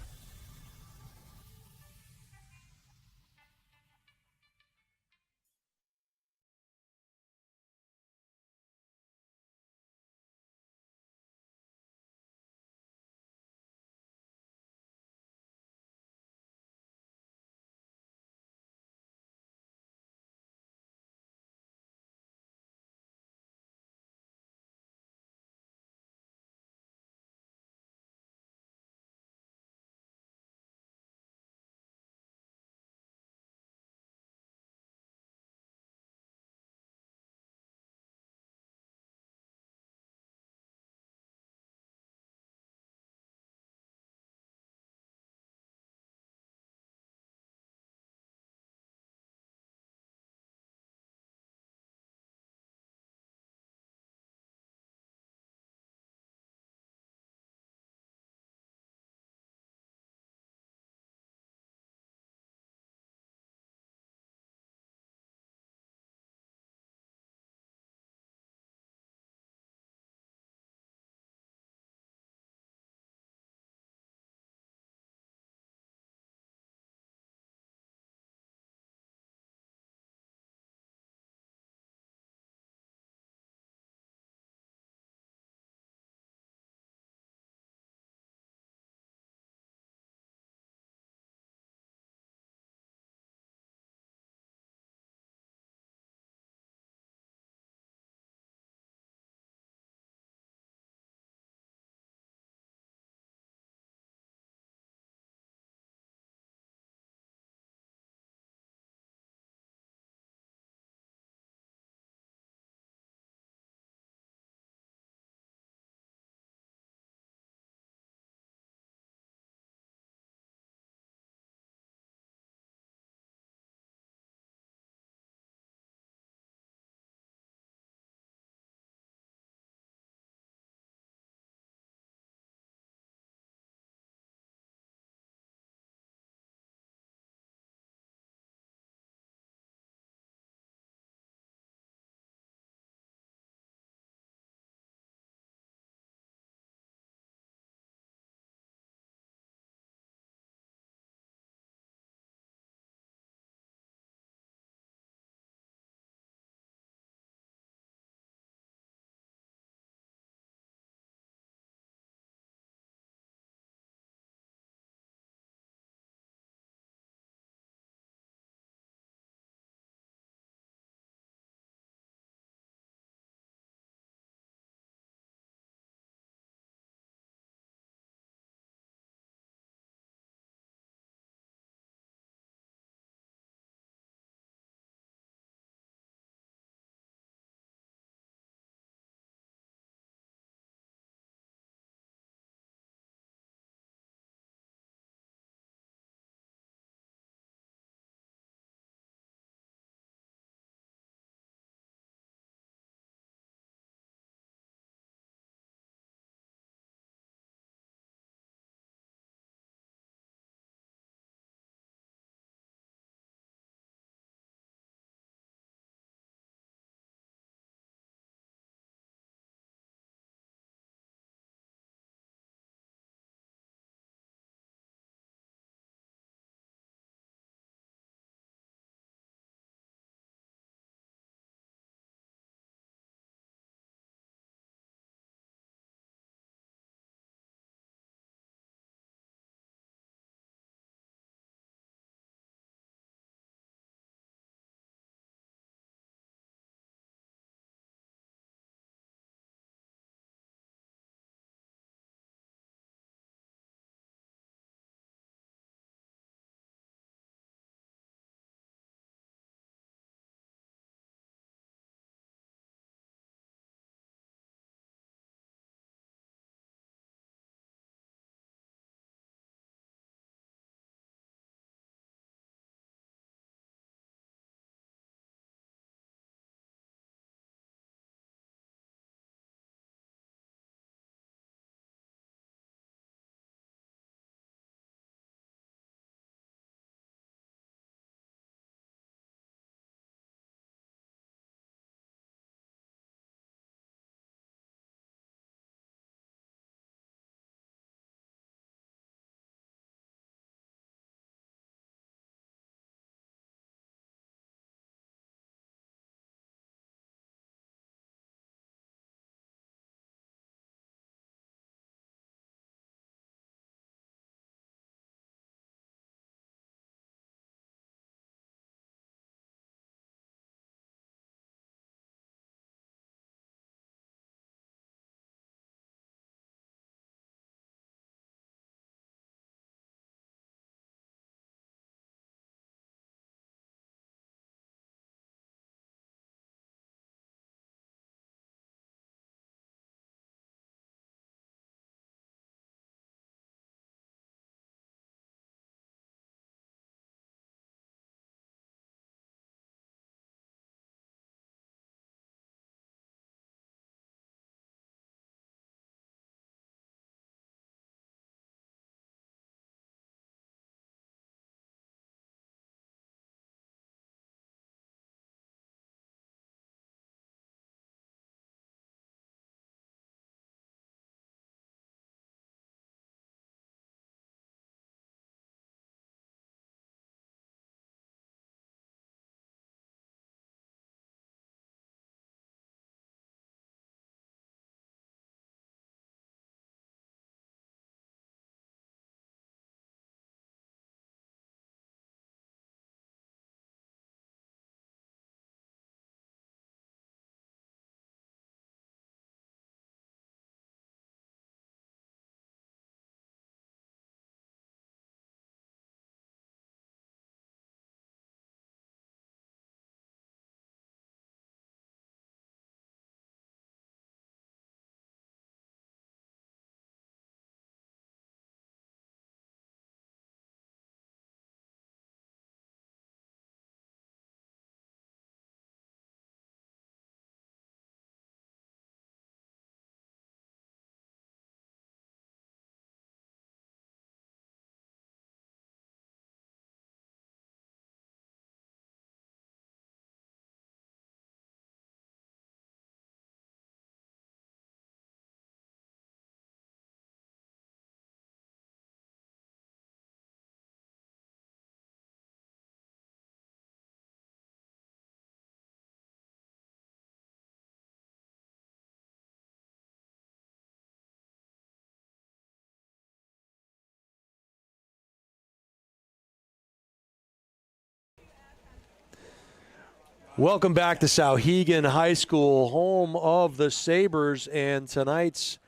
Welcome back to Souhegan High School, home of the Sabres, and tonight's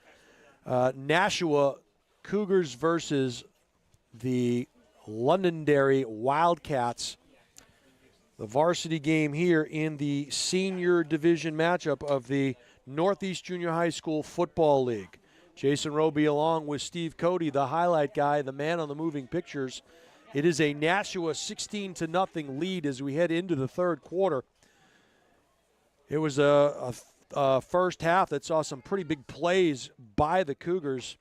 Nashua Cougars versus the Londonderry Wildcats. The varsity game here in the senior division matchup of the Northeast Junior High School Football League. Jason Roby along with Steve Cody, the highlight guy, the man on the moving pictures. It is a Nashua 16-0 lead as we head into the third quarter. It was a first half that saw some pretty big plays by the Cougars,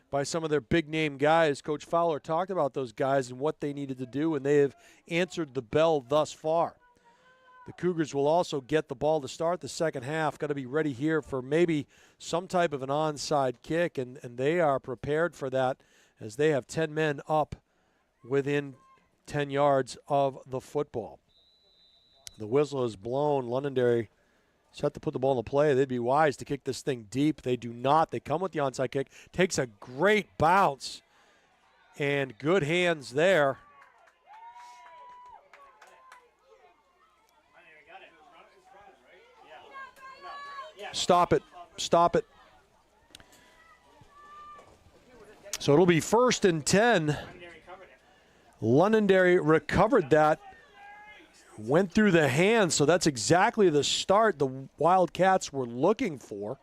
by some of their big-name guys. Coach Fowler talked about those guys and what they needed to do, and they have answered the bell thus far. The Cougars will also get the ball to start the second half. Got to be ready here for maybe some type of an onside kick, and they are prepared for that as they have 10 men up within 10 yards of the football. The whistle is blown. Londonderry set to put the ball in the play. They'd be wise to kick this thing deep. They do not. They come with the onside kick. Takes a great bounce. And good hands there. Stop it. Stop it. So it'll be 1st and 10. Londonderry recovered that. Went through the hands, so that's exactly the start the Wildcats were looking for.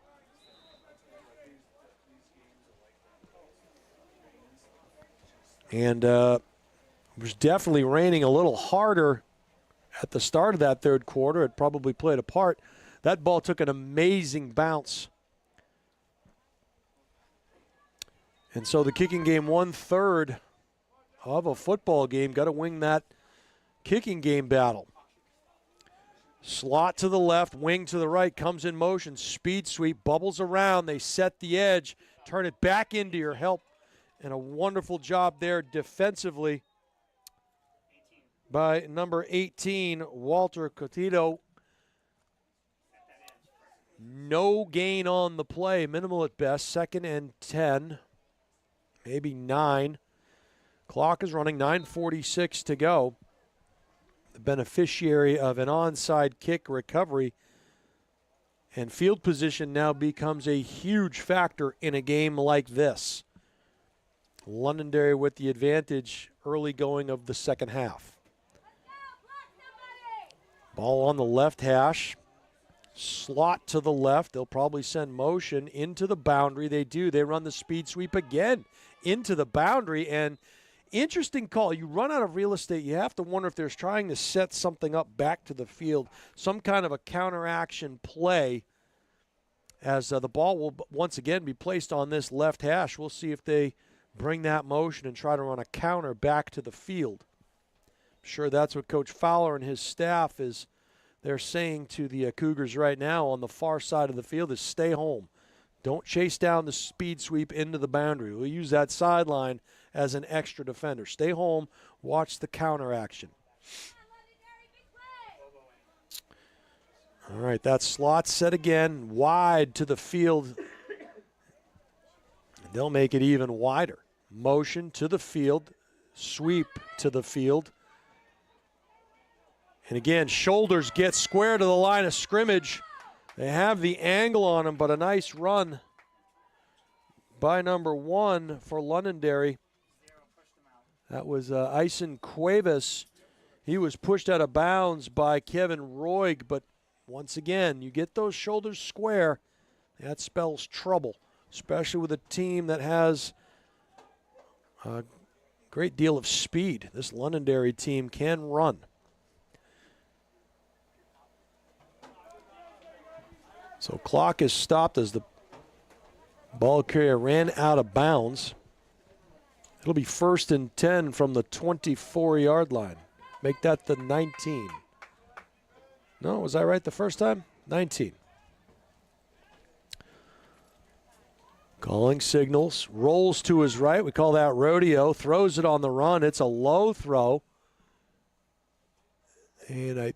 And it was definitely raining a little harder at the start of that third quarter. It probably played a part. That ball took an amazing bounce. And so the kicking game, 1/3 of a football game. Got to win that kicking game battle. Slot to the left, wing to the right, comes in motion, speed sweep, bubbles around. They set the edge, turn it back into your help. And a wonderful job there defensively by number 18, Walter Cotito. No gain on the play, minimal at best, 2nd and 10, maybe 9. Clock is running, 9:46 to go. The beneficiary of an onside kick recovery, and field position now becomes a huge factor in a game like this. Londonderry with the advantage early going of the second half. Ball on the left hash. Slot to the left. They'll probably send motion into the boundary. They do. They run the speed sweep again into the boundary, and interesting call. You run out of real estate. You have to wonder if they're trying to set something up back to the field, some kind of a counteraction play, as the ball will once again be placed on this left hash. We'll see if they bring that motion and try to run a counter back to the field. I'm sure that's what Coach Fowler and his staff is they're saying to the Cougars right now on the far side of the field is stay home. Don't chase down the speed sweep into the boundary. We'll use that sideline as an extra defender. Stay home, watch the counter action. All right, that slot set again, wide to the field. They'll make it even wider. Motion to the field, sweep to the field. And again, shoulders get square to the line of scrimmage. They have the angle on them, but a nice run by number 1 for Londonderry. That was Ison Cuevas. He was pushed out of bounds by Kevin Roig, but once again, you get those shoulders square, that spells trouble, especially with a team that has a great deal of speed. This Londonderry team can run. So clock is stopped as the ball carrier ran out of bounds. It'll be 1st and 10 from the 24-yard line. Make that the 19. No, was I right the first time? 19. Calling signals. Rolls to his right. We call that rodeo. Throws it on the run. It's a low throw. And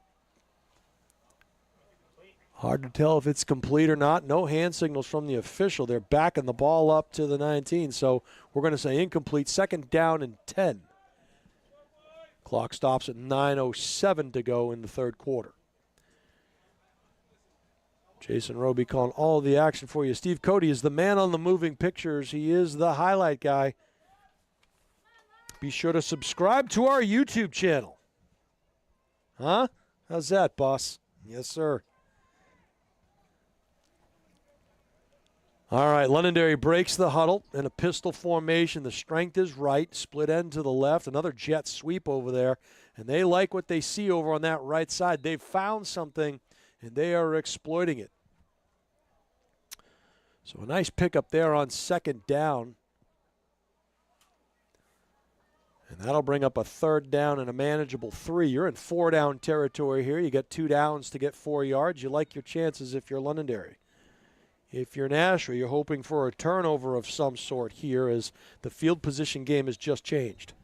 hard to tell if it's complete or not. No hand signals from the official. They're backing the ball up to the 19, so we're going to say incomplete. 2nd down and 10. Clock stops at 9:07 to go in the third quarter. Jason Roby calling all of the action for you. Steve Cody is the man on the moving pictures. He is the highlight guy. Be sure to subscribe to our YouTube channel. Huh? How's that, boss? Yes, sir. All right, Londonderry breaks the huddle in a pistol formation. The strength is right, split end to the left, another jet sweep over there, and they like what they see over on that right side. They've found something, and they are exploiting it. So a nice pickup there on second down. And that'll bring up a third down and a manageable 3. You're in 4-down territory here. You got 2 downs to get 4 yards. You like your chances if you're Londonderry. If you're Nashua, you're hoping for a turnover of some sort here as the field position game has just changed.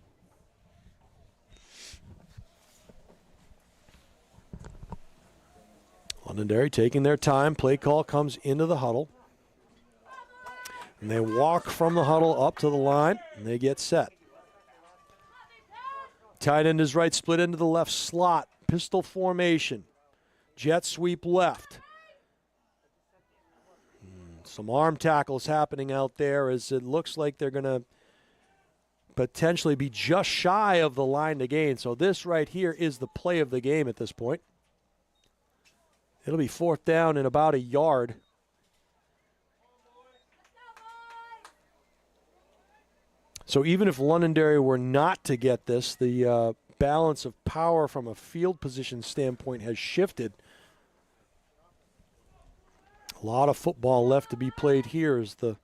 Londonderry taking their time. Play call comes into the huddle. And they walk from the huddle up to the line, and they get set. Tight end is right, split into the left slot. Pistol formation. Jet sweep left. Some arm tackles happening out there as it looks like they're going to potentially be just shy of the line to gain. So this right here is the play of the game at this point. It'll be 4th down and about a yard. So even if Londonderry were not to get this, the balance of power from a field position standpoint has shifted. A lot of football left to be played here as the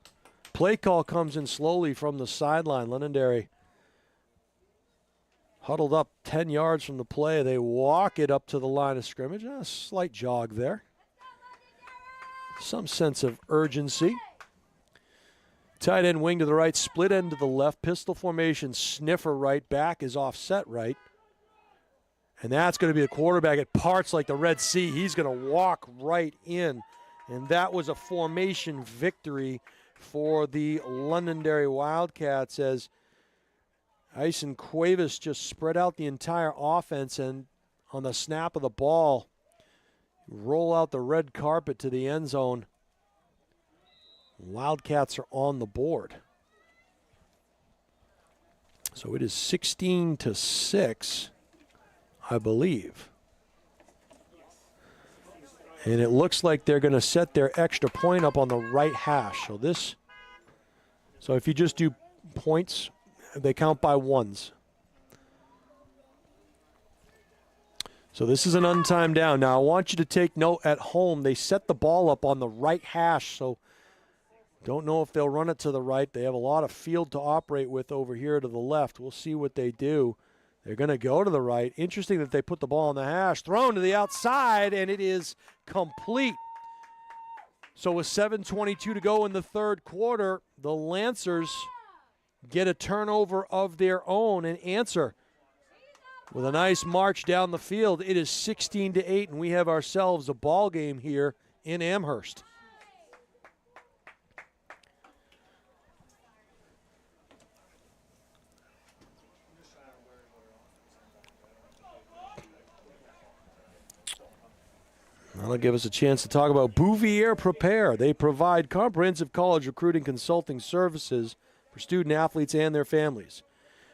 play call comes in slowly from the sideline. Londonderry huddled up 10 yards from the play. They walk it up to the line of scrimmage. A slight jog there. Some sense of urgency. Tight end wing to the right, split end to the left, pistol formation, sniffer right, back is offset right. And that's going to be the quarterback. It parts like the Red Sea. He's going to walk right in. And that was a formation victory for the Londonderry Wildcats as Ison Cuevas just spread out the entire offense, and on the snap of the ball, roll out the red carpet to the end zone. Wildcats are on the board. So it is 16-6, I believe. And it looks like they're going to set their extra point up on the right hash. So if you just do points, they count by ones. So this is an untimed down. Now I want you to take note at home. They set the ball up on the right hash, so don't know if they'll run it to the right. They have a lot of field to operate with over here to the left. We'll see what they do. They're going to go to the right. Interesting that they put the ball on the hash. Thrown to the outside, and it is complete. So with 7:22 to go in the third quarter, the Lancers get a turnover of their own and answer with a nice march down the field. It is 16-8, and we have ourselves a ball game here in Amherst. That'll give us a chance to talk about Bouvier Prepare. They provide comprehensive college recruiting consulting services for student athletes and their families.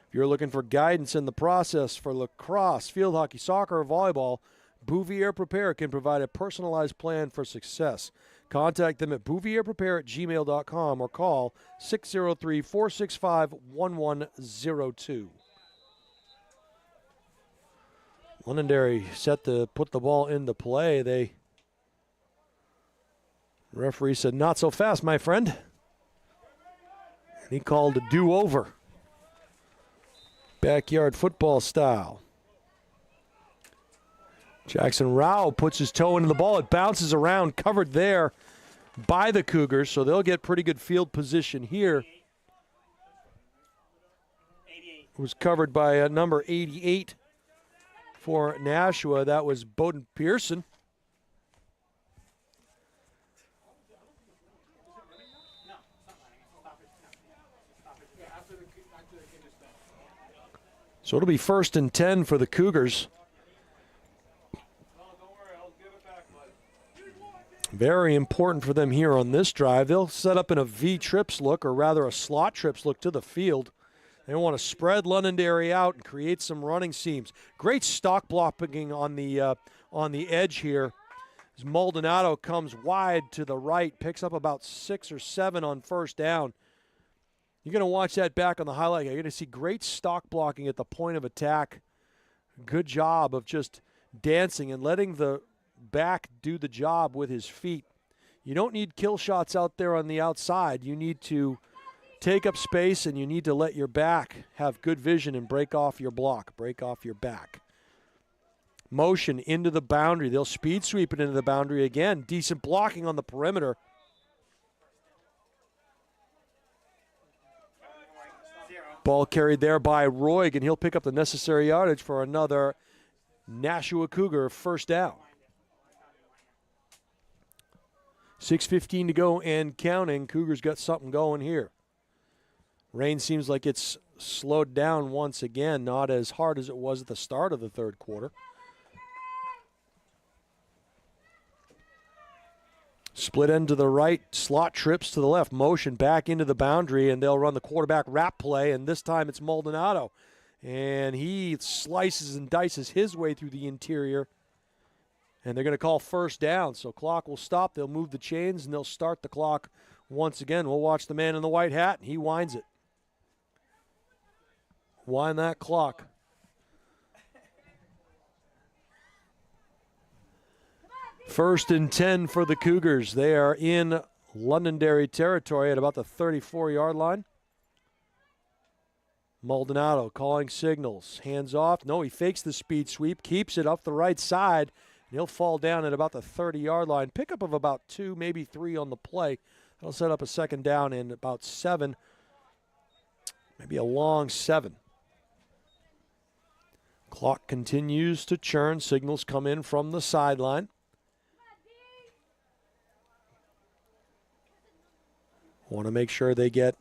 If you're looking for guidance in the process for lacrosse, field hockey, soccer, or volleyball, Bouvier Prepare can provide a personalized plan for success. Contact them at bouvierprepare@gmail.com or call 603-465-1102. Londonderry set to put the ball into play. The referee said, "Not so fast, my friend." And he called a do-over. Backyard football style. Jackson Rao puts his toe into the ball. It bounces around, covered there by the Cougars, so they'll get pretty good field position here. It was covered by number 88 for Nashua. That was Bowden Pearson. So it'll be 1st and 10 for the Cougars. Very important for them here on this drive. They'll set up in a V trips look, or rather a slot trips look to the field. They want to spread Londonderry out and create some running seams. Great stock blocking on the edge here. As Maldonado comes wide to the right, picks up about 6 or 7 on first down. You're going to watch that back on the highlight. You're going to see great stock blocking at the point of attack. Good job of just dancing and letting the back do the job with his feet. You don't need kill shots out there on the outside. You need to take up space, and you need to let your back have good vision and break off your block, break off your back. Motion into the boundary. They'll speed sweep it into the boundary again. Decent blocking on the perimeter. Ball carried there by Roig, and he'll pick up the necessary yardage for another Nashua Cougar first down. 6:15 to go and counting. Cougars got something going here. Rain seems like it's slowed down once again, not as hard as it was at the start of the third quarter. Split end to the right, slot trips to the left, motion back into the boundary, and they'll run the quarterback wrap play, and this time it's Maldonado. And he slices and dices his way through the interior, and they're going to call first down. So clock will stop, they'll move the chains, and they'll start the clock once again. We'll watch the man in the white hat, and he winds it. Wind that clock. First and 10 for the Cougars. They are in Londonderry territory at about the 34-yard line. Maldonado calling signals. Hands off. No, he fakes the speed sweep, keeps it up the right side, and he'll fall down at about the 30-yard line. Pickup of about 2, maybe 3 on the play. That'll set up a second down in about 7, maybe a long 7. Clock continues to churn. Signals come in from the sideline. Want to make sure they get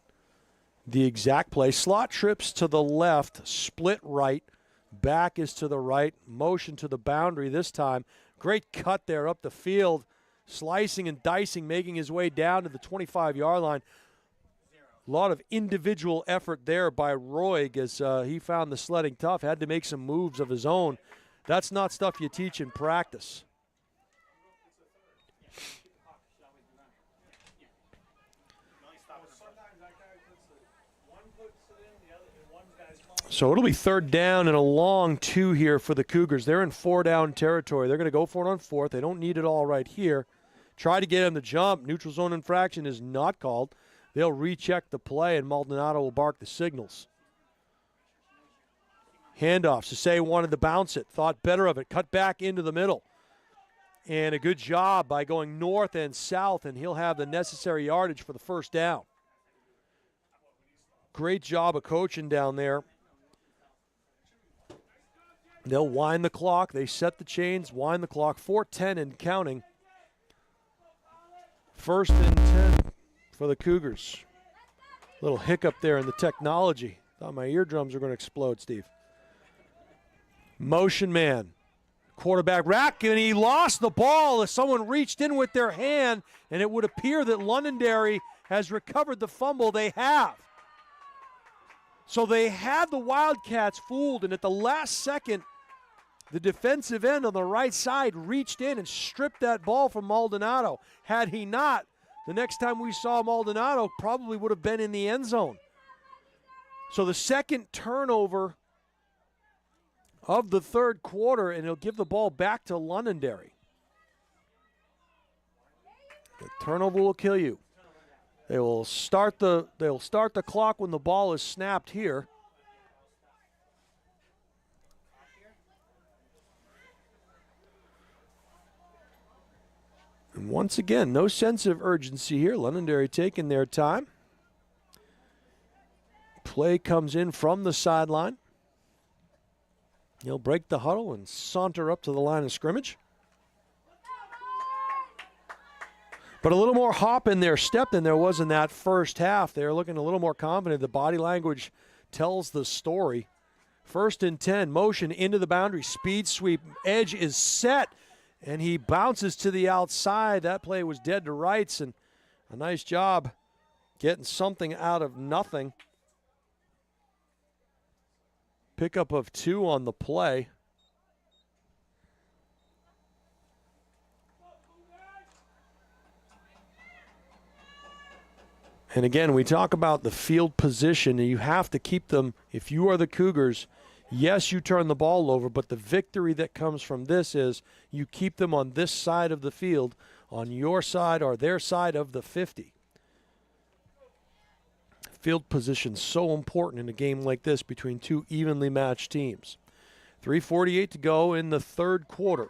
the exact play. Slot trips to the left, split right. Back is to the right. Motion to the boundary this time. Great cut there up the field. Slicing and dicing, making his way down to the 25-yard line. A lot of individual effort there by Roig as he found the sledding tough. Had to make some moves of his own. That's not stuff you teach in practice. So it'll be third down and a long 2 here for the Cougars. They're in 4-down territory. They're going to go for it on 4th. They don't need it all right here. Try to get him to jump. Neutral zone infraction is not called. They'll recheck the play, and Maldonado will bark the signals. Handoffs. Sasay wanted to bounce it, thought better of it, cut back into the middle. And a good job by going north and south, and he'll have the necessary yardage for the first down. Great job of coaching down there. They'll wind the clock. They set the chains, wind the clock. 4:10 and counting. First and 10 for the Cougars. Little hiccup there in the technology. Thought my eardrums were going to explode, Steve. Motion man. Quarterback rack, and he lost the ball as someone reached in with their hand, and it would appear that Londonderry has recovered the fumble. They have. So they had the Wildcats fooled, and at the last second, the defensive end on the right side reached in and stripped that ball from Maldonado. Had he not, the next time we saw Maldonado probably would have been in the end zone. So the second turnover of the third quarter, and he'll give the ball back to Londonderry. The turnover will kill you. They'll start the clock when the ball is snapped here. And once again, no sense of urgency here. Londonderry taking their time. Play comes in from the sideline. He'll break the huddle and saunter up to the line of scrimmage. But a little more hop in their step than there was in that first half. They're looking a little more confident. The body language tells the story. First and 10, motion into the boundary, speed sweep. Edge is set, and he bounces to the outside. That play was dead to rights, and a nice job getting something out of nothing. Pickup of 2 on the play. And again, we talk about the field position, and you have to keep them. If you are the Cougars, yes, you turn the ball over, but the victory that comes from this is you keep them on this side of the field, on your side or their side of the 50. Field position so important in a game like this between two evenly matched teams. 3:48 to go in the third quarter.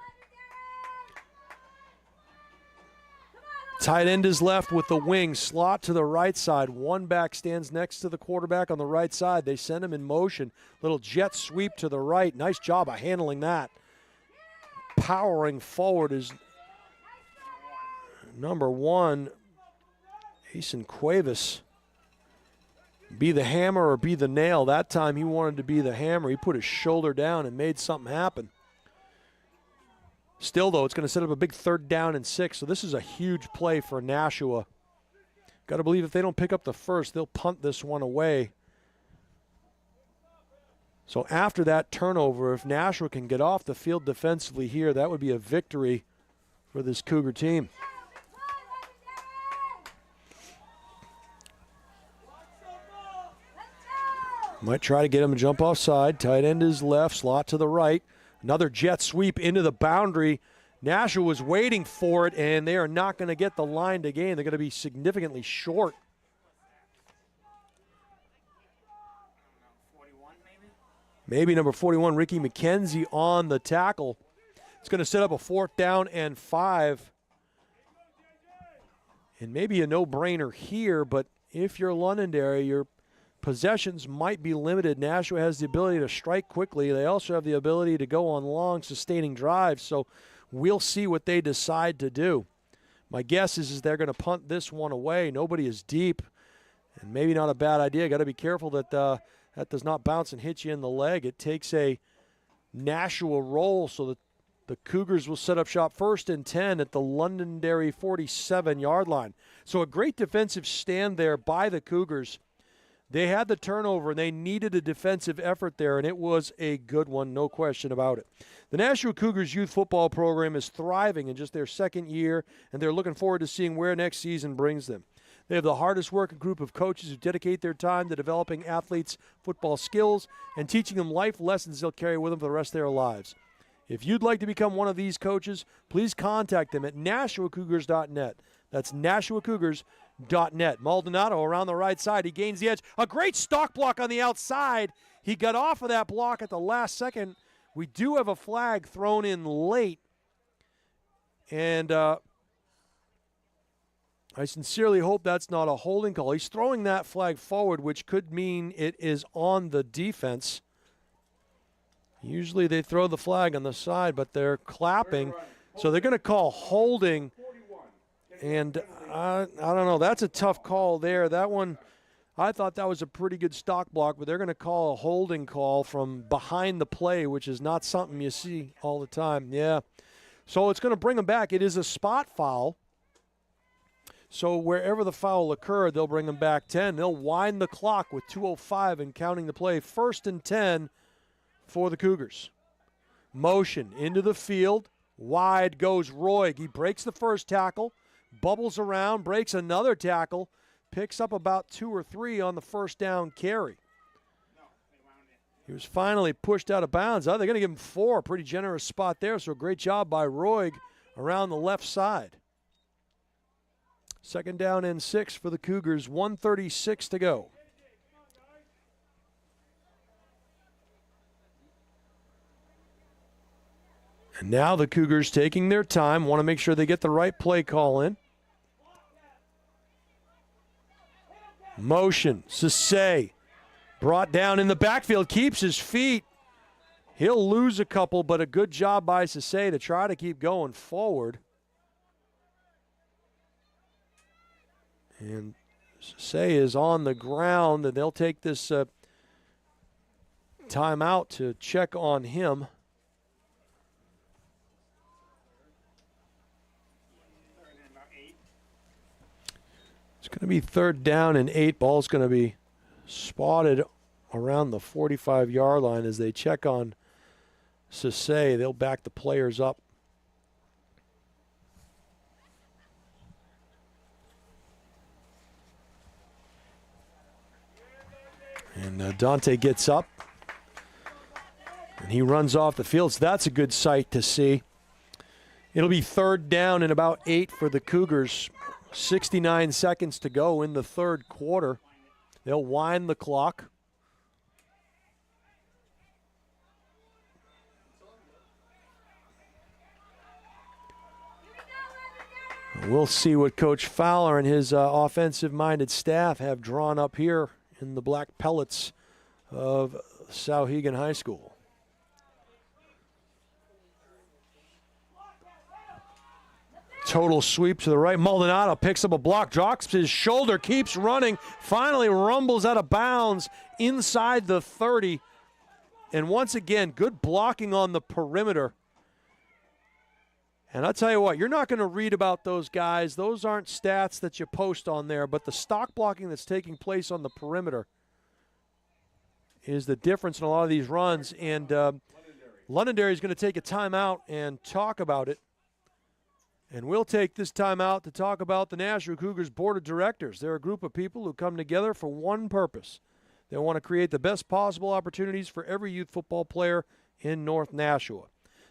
Tight end is left with the wing, slot to the right side. One back stands next to the quarterback on the right side. They send him in motion. Little jet sweep to the right. Nice job of handling that. Powering forward is number 1, Asen Cuevas. Be the hammer or be the nail. That time he wanted to be the hammer. He put his shoulder down and made something happen. Still, though, it's going to set up a big 3rd down and 6, so this is a huge play for Nashua. Got to believe if they don't pick up the first, they'll punt this one away. So after that turnover, if Nashua can get off the field defensively here, that would be a victory for this Cougar team. Might try to get him to jump offside. Tight end is left, slot to the right. Another jet sweep into the boundary. Nashua was waiting for it, and they are not going to get the line to gain. They're going to be significantly short. 41 Maybe number 41, Ricky McKenzie on the tackle. It's going to set up a 4th down and 5. And maybe a no-brainer here, but if you're Londonderry, your possessions might be limited. Nashua has the ability to strike quickly. They also have the ability to go on long, sustaining drives, so we'll see what they decide to do. My guess is they're going to punt this one away. Nobody is deep, and maybe not a bad idea. Got to be careful that that does not bounce and hit you in the leg. It takes a Nashua roll, so that the Cougars will set up shop 1st and 10 at the Londonderry 47-yard line. So a great defensive stand there by the Cougars. They had the turnover, and they needed a defensive effort there, and it was a good one, no question about it. The Nashua Cougars youth football program is thriving in just their 2nd year, and they're looking forward to seeing where next season brings them. They have the hardest working group of coaches who dedicate their time to developing athletes' football skills and teaching them life lessons they'll carry with them for the rest of their lives. If you'd like to become one of these coaches, please contact them at NashuaCougars.net. That's NashuaCougars.net. Maldonado around the right side. He gains the edge. A great stock block on the outside. He got off of that block at the last second. We do have a flag thrown in late. And I sincerely hope that's not a holding call. He's throwing that flag forward, which could mean it is on the defense. Usually they throw the flag on the side, but they're clapping. So they're going to call holding. And I don't know. That's a tough call there. That one, I thought that was a pretty good stock block, but they're going to call a holding call from behind the play, which is not something you see all the time. Yeah. So it's going to bring them back. It is a spot foul. So wherever the foul occurred, they'll bring them back 10. They'll wind the clock with 2:05 and counting the play. 1st and 10 for the Cougars. Motion into the field. Wide goes Roig. He breaks the first tackle. Bubbles around, breaks another tackle, picks up about 2 or 3 on the 1st down carry. He was finally pushed out of bounds. They're going to give him 4. Pretty generous spot there, so great job by Roig around the left side. 2nd down and 6 for the Cougars, 1:36 to go. And now the Cougars taking their time, want to make sure they get the right play call in. Motion, Sase brought down in the backfield, keeps his feet. He'll lose a couple, but a good job by Sase to try to keep going forward. And Sase is on the ground, and they'll take this timeout to check on him. going to be 3rd down and 8. Ball's going to be spotted around the 45-yard line as they check on Sase. They'll back the players up. And Dante gets up. And he runs off the field, so that's a good sight to see. It'll be 3rd down and about 8 for the Cougars. 69 seconds to go in the 3rd quarter. They'll wind the clock. We'll see what Coach Fowler and his offensive-minded staff have drawn up here in the black pellets of Souhegan High School. Total sweep to the right. Maldonado picks up a block, drops his shoulder, keeps running, finally rumbles out of bounds inside the 30. And once again, good blocking on the perimeter. And I'll tell you what, you're not going to read about those guys. Those aren't stats that you post on there, but the stock blocking that's taking place on the perimeter is the difference in a lot of these runs. And Londonderry is going to take a timeout and talk about it. And we'll take this time out to talk about the Nashua Cougars Board of Directors. They're a group of people who come together for one purpose. They want to create the best possible opportunities for every youth football player in North Nashua.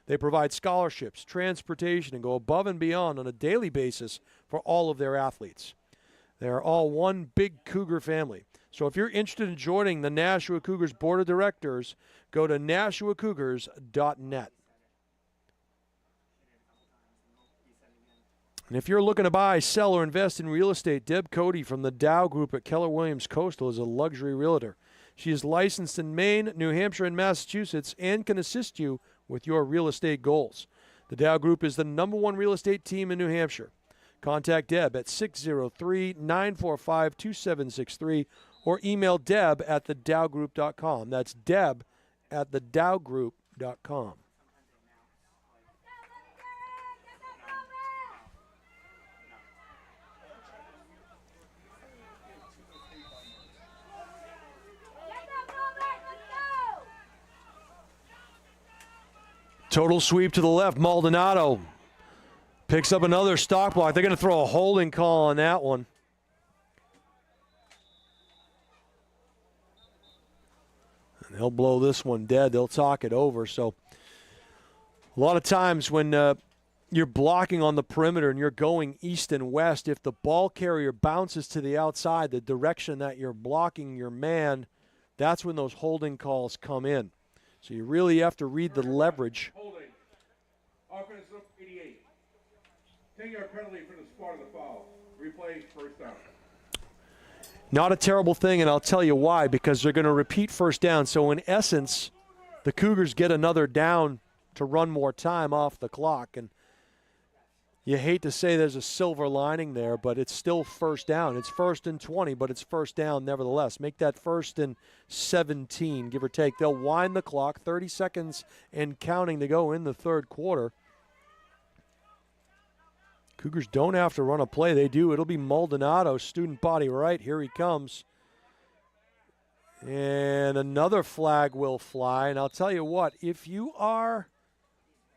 They provide scholarships, transportation, and go above and beyond on a daily basis for all of their athletes. They are all one big Cougar family. So if you're interested in joining the Nashua Cougars Board of Directors, go to nashuacougars.net. And if you're looking to buy, sell, or invest in real estate, Deb Cody from the Dow Group at Keller Williams Coastal is a luxury realtor. She is licensed in Maine, New Hampshire, and Massachusetts and can assist you with your real estate goals. The Dow Group is the #1 real estate team in New Hampshire. Contact Deb at 603-945-2763 or email Deb at thedowgroup.com. That's Deb at thedowgroup.com. Total sweep to the left. Maldonado picks up another stock block. They're going to throw a holding call on that one. And they'll blow this one dead. They'll talk it over. So a lot of times when you're blocking on the perimeter and you're going east and west, if the ball carrier bounces to the outside, the direction that you're blocking your man, that's when those holding calls come in. So you really have to read the leverage. Holding. Offense up 88. 10-yard penalty for the spot of the foul. Replay, 1st down. Not a terrible thing, and I'll tell you why, because they're going to repeat 1st down. So in essence, the Cougars get another down to run more time off the clock. And you hate to say there's a silver lining there, but it's still 1st down. It's 1st and 20, but it's 1st down nevertheless. Make that 1st and 17, give or take. They'll wind the clock, 30 seconds and counting to go in the 3rd quarter. Cougars don't have to run a play. They do. It'll be Maldonado, student body right. Here he comes. And another flag will fly. And I'll tell you what, if you are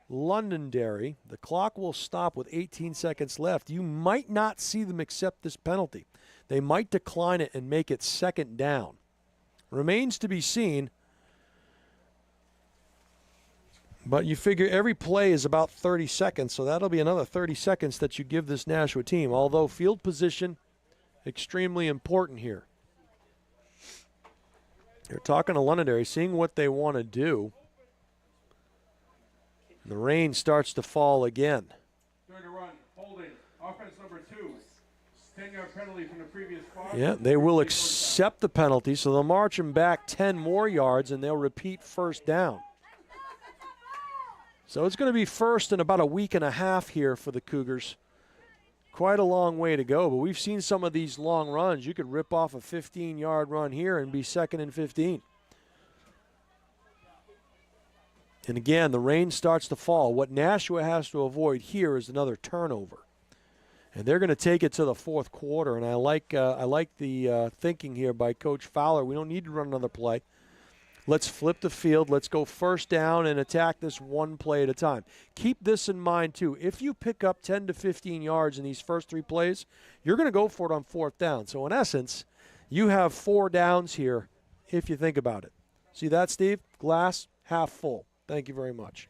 Londonderry, the clock will stop with 18 seconds left. You might not see them accept this penalty. They might decline it and make it 2nd down. Remains to be seen. But you figure every play is about 30 seconds, so that'll be another 30 seconds that you give this Nashua team, although field position extremely important here. You're talking to Londonderry, seeing what they want to do. And the rain starts to fall again. Third to run, holding, offense number 2. 10-yard penalty from the previous spot. Yeah, they will accept the penalty, so they'll march him back 10 more yards, and they'll repeat 1st down. So it's going to be 1st in about a week and a half here for the Cougars. Quite a long way to go, but we've seen some of these long runs. You could rip off a 15-yard run here and be 2nd and 15. And again, the rain starts to fall. What Nashua has to avoid here is another turnover. And they're going to take it to the fourth quarter, and I like the thinking here by Coach Fowler. We don't need to run another play. Let's flip the field. Let's go first down and attack this one play at a time. Keep this in mind, too. If you pick up 10 to 15 yards in these first 3 plays, you're going to go for it on fourth down. So, in essence, you have 4 downs here if you think about it. See that, Steve? Glass half full. Thank you very much.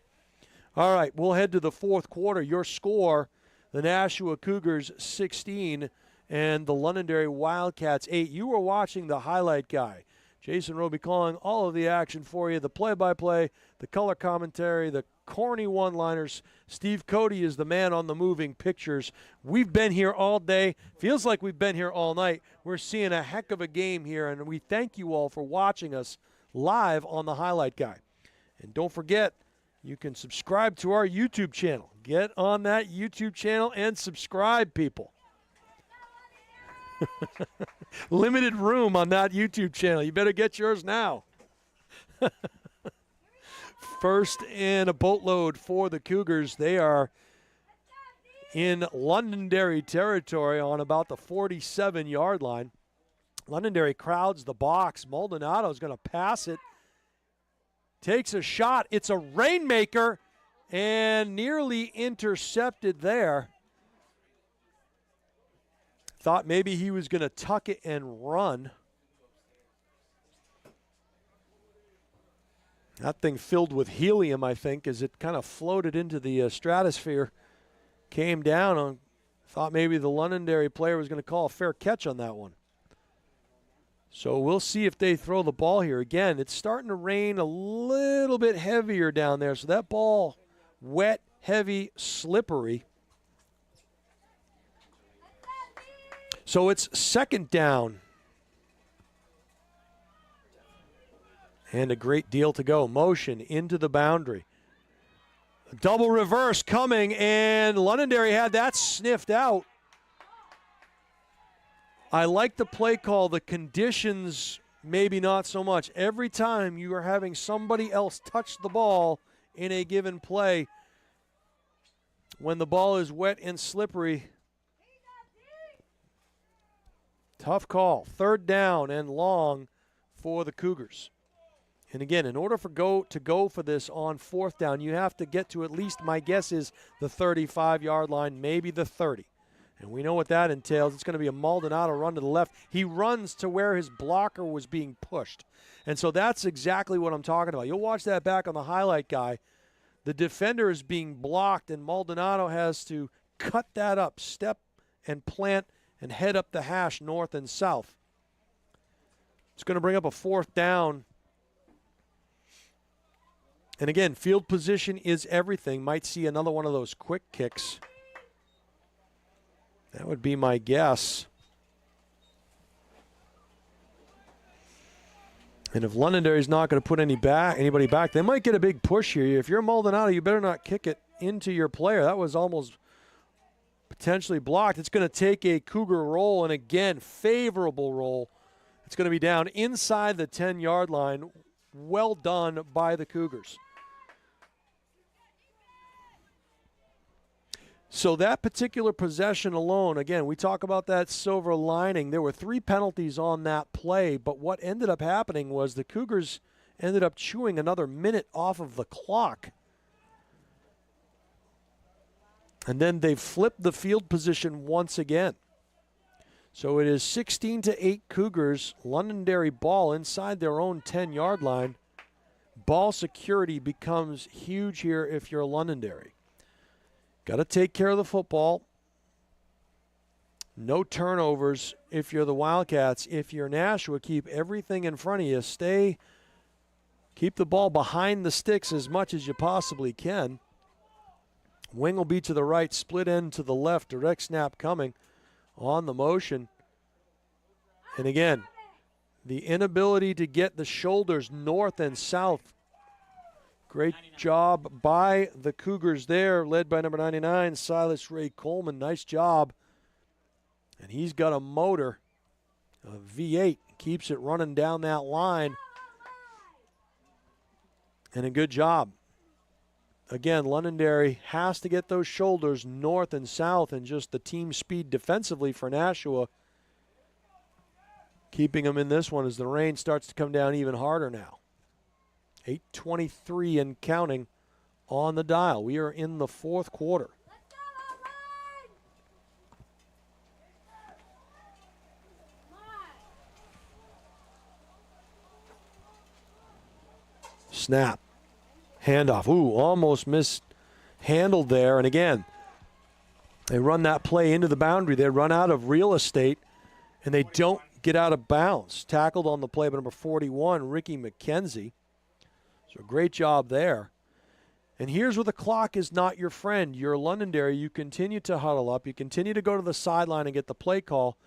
All right, we'll head to the fourth quarter. Your score, the Nashua Cougars 16 and the Londonderry Wildcats 8. You were watching the highlight guy. Jason Roby calling all of the action for you, the play-by-play, the color commentary, the corny one-liners. Steve Cody is the man on the moving pictures. We've been here all day. Feels like we've been here all night. We're seeing a heck of a game here, and we thank you all for watching us live on the highlight guy. And don't forget, you can subscribe to our YouTube channel. Get on that YouTube channel and subscribe, people. Limited room on that YouTube channel. You better get yours now. First and a boatload for the Cougars. They are in Londonderry territory on about the 47-yard line. Londonderry crowds the box. Maldonado's going to pass it. Takes a shot. It's a rainmaker and nearly intercepted there. Thought maybe he was going to tuck it and run. That thing filled with helium, I think, as it kind of floated into the stratosphere. Came down on, thought maybe the Londonderry player was going to call a fair catch on that one. So we'll see if they throw the ball here. Again, it's starting to rain a little bit heavier down there. So that ball, wet, heavy, slippery. So it's second down. And a great deal to go. Motion into the boundary. Double reverse coming, and Londonderry had that sniffed out. I like the play call. The conditions, maybe not so much. Every time you are having somebody else touch the ball in a given play, when the ball is wet and slippery, tough call. Third down and long for the Cougars. And again, in order to go for this on fourth down, you have to get to at least, my guess is, the 35-yard line, maybe the 30. And we know what that entails. It's going to be a Maldonado run to the left. He runs to where his blocker was being pushed. And so that's exactly what I'm talking about. You'll watch that back on the highlight guy. The defender is being blocked, and Maldonado has to cut that up, step and plant, and head up the hash north and south. It's going to bring up a fourth down. And again, field position is everything. Might see another one of those quick kicks. That would be my guess. And if Londonderry's not going to put anybody back, they might get a big push here. If you're Maldonado, you better not kick it into your player. That was almost potentially blocked. It's going to take a Cougar roll, and again, favorable roll. It's going to be down inside the 10-yard line. Well done by the Cougars. So that particular possession alone, again, we talk about that silver lining. There were 3 penalties on that play, but what ended up happening was the Cougars ended up chewing another minute off of the clock. And then they flipped the field position once again. So it is 16-8 Cougars. Londonderry ball inside their own 10-yard line. Ball security becomes huge here if you're Londonderry. Got to take care of the football. No turnovers if you're the Wildcats. If you're Nashua, keep everything in front of you. Keep the ball behind the sticks as much as you possibly can. Wing will be to the right, split end to the left, direct snap coming on the motion. And again, the inability to get the shoulders north and south. Great job by the Cougars there, led by number 99, Silas Ray Coleman. Nice job. And he's got a motor, a V8, keeps it running down that line. And a good job again, Londonderry has to get those shoulders north and south, and just the team speed defensively for Nashua, keeping them in this one as the rain starts to come down even harder now. 8:23 and counting on the dial. We are in the fourth quarter. Snap. Handoff. Ooh, almost mishandled there. And again, they run that play into the boundary. They run out of real estate, and they don't get out of bounds. Tackled on the play by number 41, Ricky McKenzie. So great job there. And here's where the clock is not your friend. You're Londonderry. You continue to huddle up. You continue to go to the sideline and get the play call.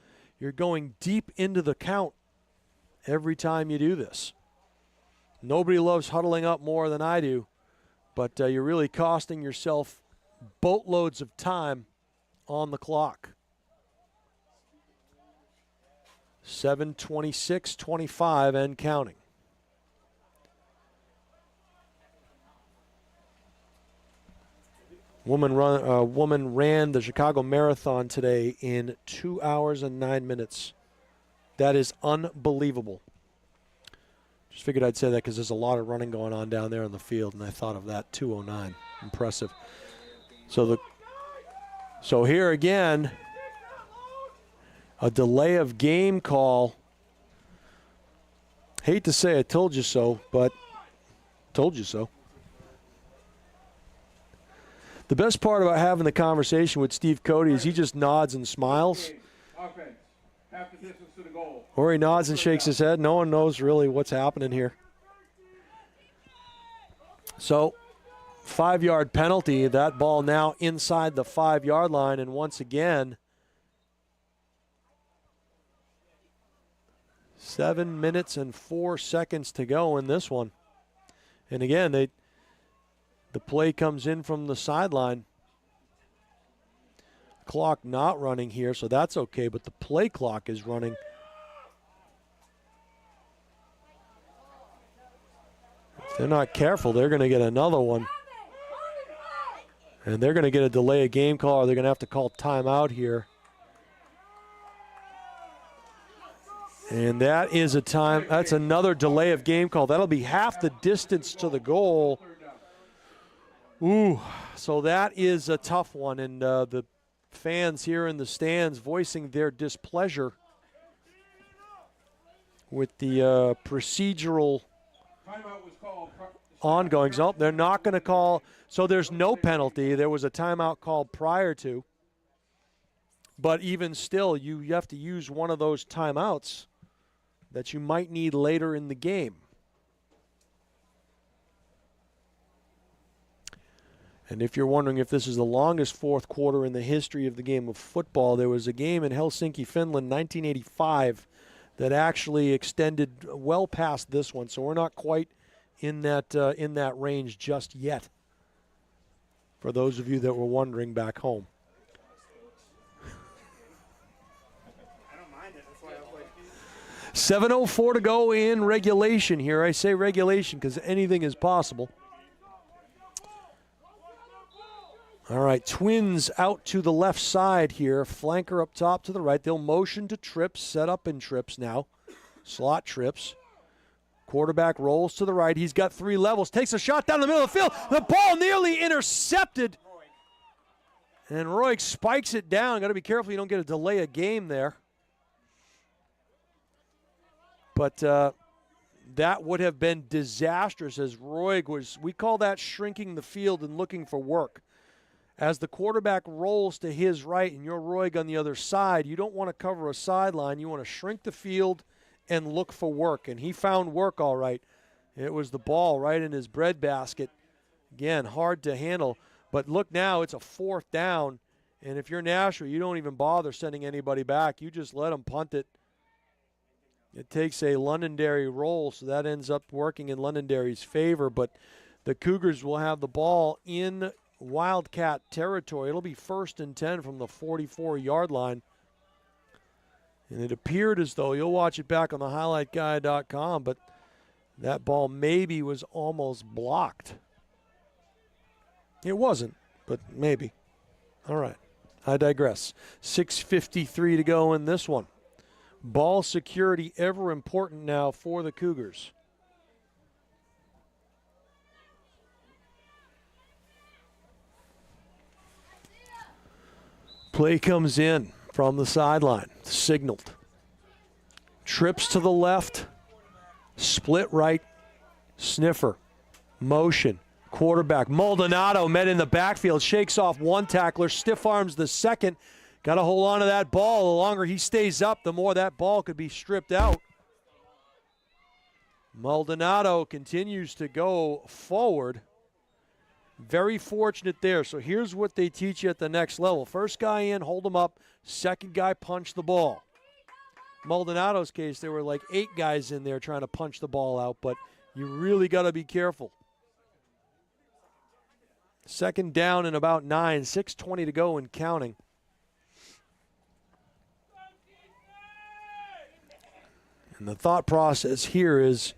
You're going deep into the count every time you do this. Nobody loves huddling up more than I do, but you're really costing yourself boatloads of time on the clock. 7:26-25 and counting. Woman ran the Chicago Marathon today in 2 hours and 9 minutes. That is unbelievable. Just figured I'd say that because there's a lot of running going on down there on the field, and I thought of that. 2:09, impressive. So here again, a delay of game call. Hate to say I told you so, but told you so. The best part about having the conversation with Steve Cody is he just nods and smiles. Offense, half the distance to the goal. Or he nods and shakes his head. No one knows really what's happening here. So, 5-yard penalty. That ball now inside the 5-yard line. And once again, 7 minutes and 4 seconds to go in this one. And again, the play comes in from the sideline. Clock not running here, so that's okay, but the play clock is running. If they're not careful, they're going to get another one. And they're going to get a delay of game call, or they're going to have to call timeout here. And that is that's another delay of game call. That'll be half the distance to the goal. Ooh, so that is a tough one, and the fans here in the stands voicing their displeasure with the procedural ongoings. Oh, they're not going to call. So there's no penalty. There was a timeout called prior to. But even still, you have to use one of those timeouts that you might need later in the game. And if you're wondering if this is the longest fourth quarter in the history of the game of football, there was a game in Helsinki, Finland, 1985, that actually extended well past this one. So we're not quite in that range just yet, for those of you that were wondering back home. 7:04 to go in regulation here. I say regulation because anything is possible. All right, Twins out to the left side here. Flanker up top to the right. They'll motion to trips, set up in trips now. Slot trips. Quarterback rolls to the right. He's got 3 levels. Takes a shot down the middle of the field. The ball nearly intercepted. And Roig spikes it down. Got to be careful you don't get a delay of game there. But that would have been disastrous as Roig was, we call that shrinking the field and looking for work. As the quarterback rolls to his right and you're Roig on the other side, you don't want to cover a sideline. You want to shrink the field and look for work. And he found work all right. It was the ball right in his breadbasket. Again, hard to handle. But look now, it's a 4th down. And if you're Nashua, you don't even bother sending anybody back. You just let them punt it. It takes a Londonderry roll, so that ends up working in Londonderry's favor. But the Cougars will have the ball in Wildcat territory. It'll be 1st and 10 from the 44-yard line. And it appeared as though, you'll watch it back on the highlightguy.com, but that ball maybe was almost blocked. It wasn't, but maybe. All right. I digress. 6:53 to go in this one. Ball security ever important now for the Cougars. Play comes in from the sideline, signaled. Trips to the left, split right, sniffer, motion, quarterback. Maldonado met in the backfield, shakes off one tackler, stiff arms the second. Got to hold on to that ball. The longer he stays up, the more that ball could be stripped out. Maldonado continues to go forward. Very fortunate there. So here's what they teach you at the next level. First guy in, hold him up. Second guy, punch the ball. Maldonado's case, there were like 8 guys in there trying to punch the ball out, but you really got to be careful. Second down and about 9, 6:20 to go and counting. And the thought process here is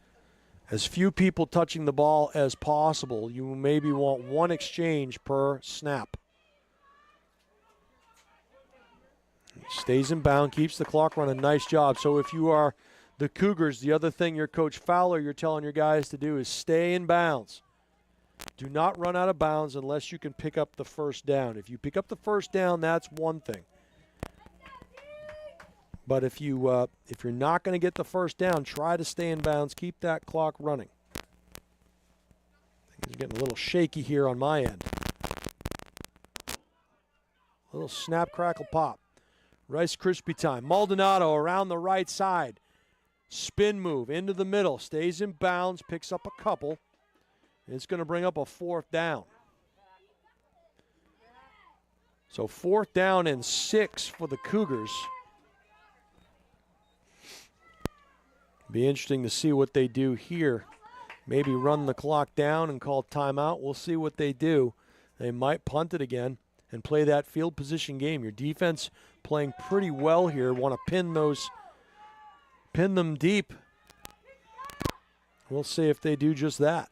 as few people touching the ball as possible. You maybe want 1 exchange per snap. Stays in bound, keeps the clock running. Nice job. So if you are the Cougars, the other thing your Coach Fowler, you're telling your guys to do is stay in bounds. Do not run out of bounds unless you can pick up the first down. If you pick up the first down, that's one thing. But if you're not going to get the first down, try to stay in bounds. Keep that clock running. Things are getting a little shaky here on my end. A little snap, crackle, pop. Rice Krispie time. Maldonado around the right side. Spin move into the middle. Stays in bounds, picks up a couple. It's going to bring up a 4th down. So 4th down and 6 for the Cougars. Be interesting to see what they do here. Maybe run the clock down and call timeout. We'll see what they do. They might punt it again and play that field position game. Your defense playing pretty well here. Want to pin them deep. We'll see if they do just that.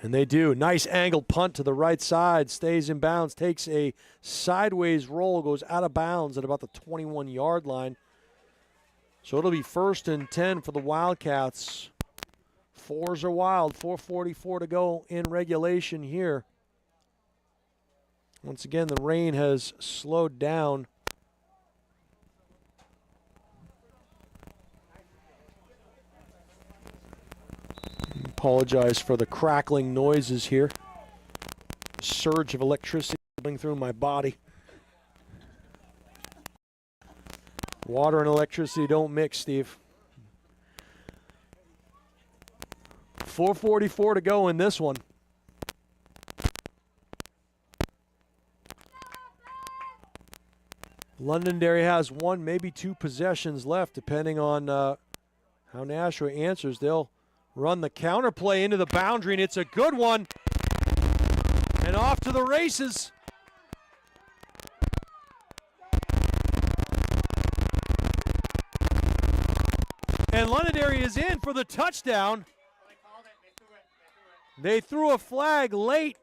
And they do. Nice angled punt to the right side. Stays in bounds. Takes a sideways roll. Goes out of bounds at about the 21-yard line. So it'll be 1st and 10 for the Wildcats. 4s are wild. 4:44 to go in regulation here. Once again, the rain has slowed down. Apologize for the crackling noises here. Surge of electricity going through my body. Water and electricity don't mix, Steve. 4:44 to go in this one. Londonderry has 1, maybe 2 possessions left, depending on how Nashua answers. They'll run the counter play into the boundary, and it's a good one. And off to the races. And Londonderry is in for the touchdown. They threw a flag late,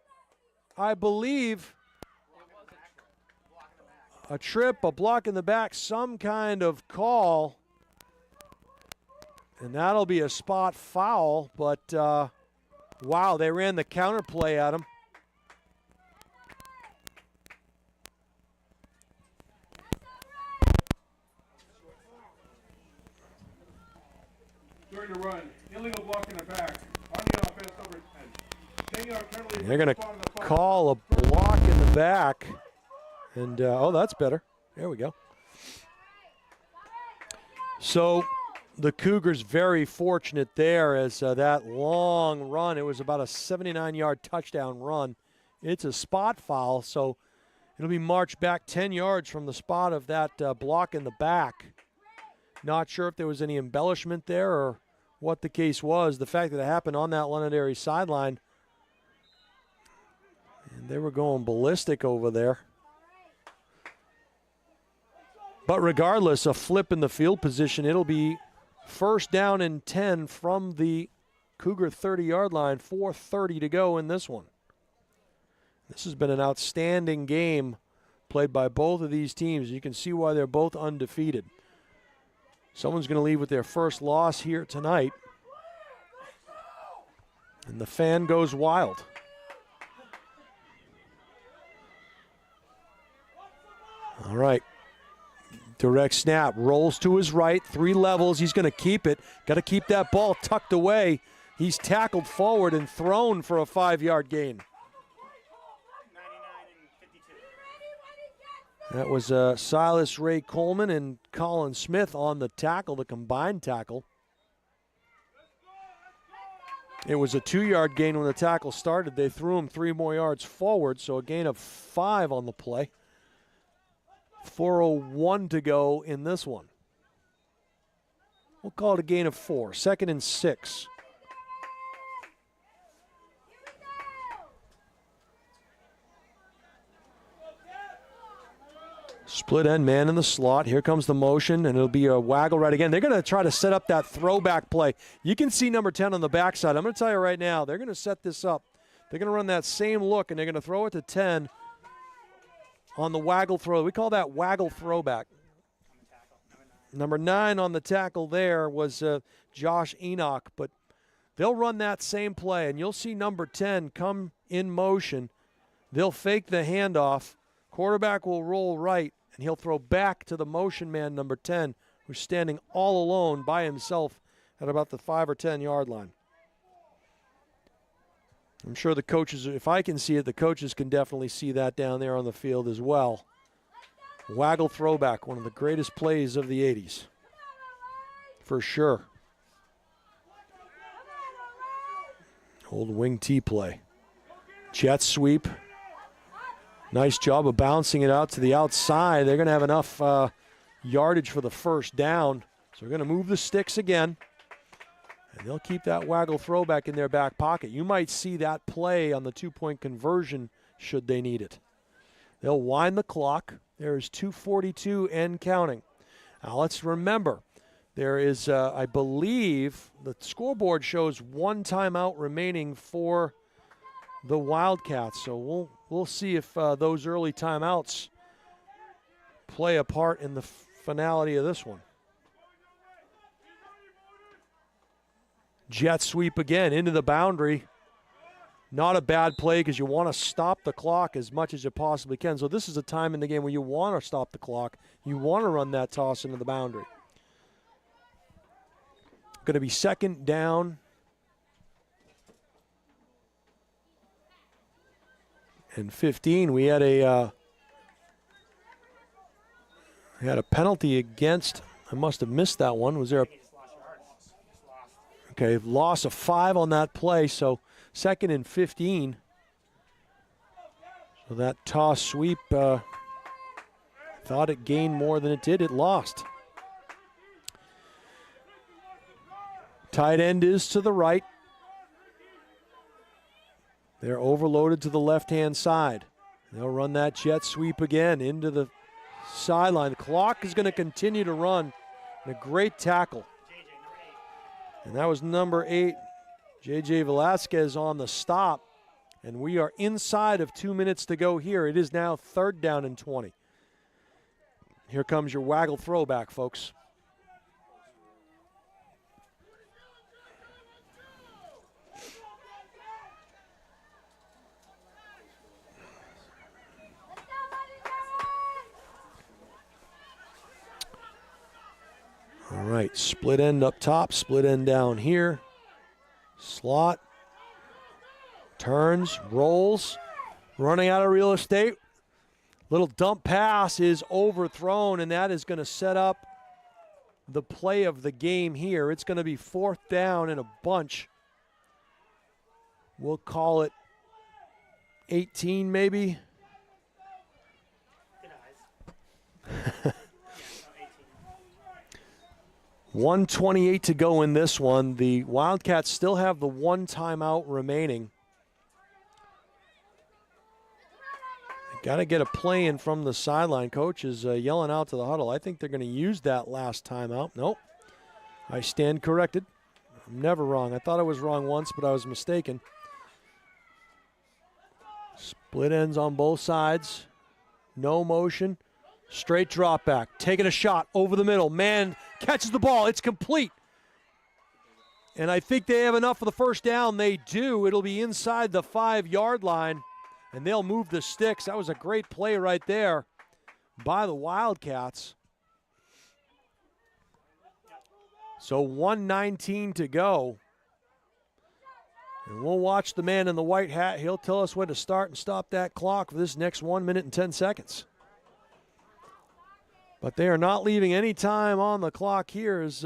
I believe. A trip, a block in the back, some kind of call. And that'll be a spot foul, but wow, they ran the counter play at him. During the run, illegal block in the back. On the offense, number 10. 10-yard penalty. They're going to call a block in the back. And, oh, that's better. There we go. So the Cougars very fortunate there as that long run, it was about a 79-yard touchdown run. It's a spot foul, so it'll be marched back 10 yards from the spot of that block in the back. Not sure if there was any embellishment there or what the case was. The fact that it happened on that Londonderry sideline, and they were going ballistic over there. But regardless, a flip in the field position, it'll be 1st down and 10 from the Cougar 30-yard line, 4:30 to go in this one. This has been an outstanding game played by both of these teams. You can see why they're both undefeated. Someone's going to leave with their first loss here tonight. And the fan goes wild. All right. Direct snap. Rolls to his right. 3 levels. He's going to keep it. Got to keep that ball tucked away. He's tackled forward and thrown for a 5-yard gain. That was Silas Ray Coleman and Colin Smith on the tackle, the combined tackle. It was a 2-yard gain when the tackle started. They threw him 3 more yards forward, so a gain of 5 on the play. 4:01 to go in this one. We'll call it a gain of 4. 2nd and 6. Split end man in the slot. Here comes the motion, and it'll be a waggle right again. They're going to try to set up that throwback play. You can see number 10 on the backside. I'm going to tell you right now, they're going to set this up. They're going to run that same look, and they're going to throw it to 10 on the waggle throw. We call that waggle throwback. Number 9 on the tackle there was Josh Enoch, but they'll run that same play, and you'll see number 10 come in motion. They'll fake the handoff. Quarterback will roll right, and he'll throw back to the motion man, number 10, who's standing all alone by himself at about the 5 or 10 yard line. I'm sure the coaches, if I can see it, the coaches can definitely see that down there on the field as well. Waggle throwback, one of the greatest plays of the 80s, for sure. Old wing T play. Jet sweep. Nice job of bouncing it out to the outside. They're going to have enough yardage for the first down. So they're going to move the sticks again. And they'll keep that waggle throwback in their back pocket. You might see that play on the 2-point conversion should they need it. They'll wind the clock. There is 2:42 and counting. Now let's remember, there is, I believe, the scoreboard shows 1 timeout remaining for the Wildcats. So we'll see if those early timeouts play a part in the finality of this one. Jet sweep again into the boundary. Not a bad play because you want to stop the clock as much as you possibly can. So this is a time in the game where you want to stop the clock. You want to run that toss into the boundary. Going to be 2nd down. And 15, we had a penalty against. I must have missed that one. Was there a? Okay, loss of 5 on that play. So 2nd and 15. So that toss sweep, thought it gained more than it did. It lost. Tight end is to the right. They're overloaded to the left-hand side. They'll run that jet sweep again into the sideline. The clock is going to continue to run. And a great tackle. And that was number 8, J.J. Velasquez on the stop. And we are inside of 2 minutes to go here. It is now 3rd down and 20. Here comes your waggle throwback, folks. All right, split end up top, split end down here. Slot. Turns, rolls, running out of real estate. Little dump pass is overthrown, and that is going to set up the play of the game here. It's going to be 4th down and a bunch. We'll call it 18 maybe. 1:28 to go in this one. The Wildcats still have the 1 timeout remaining. Got to get a play in from the sideline. Coach is yelling out to the huddle. I think they're going to use that last timeout. Nope. I stand corrected. I'm never wrong. I thought I was wrong once, but I was mistaken. Split ends on both sides. No motion. Straight drop back. Taking a shot over the middle. Man catches the ball. It's complete. And I think they have enough for the first down. They do. It'll be inside the 5-yard line, and they'll move the sticks. That was a great play right there by the Wildcats. So 1:19 to go. And we'll watch the man in the white hat. He'll tell us when to start and stop that clock for this next 1 minute and 10 seconds. But they are not leaving any time on the clock here as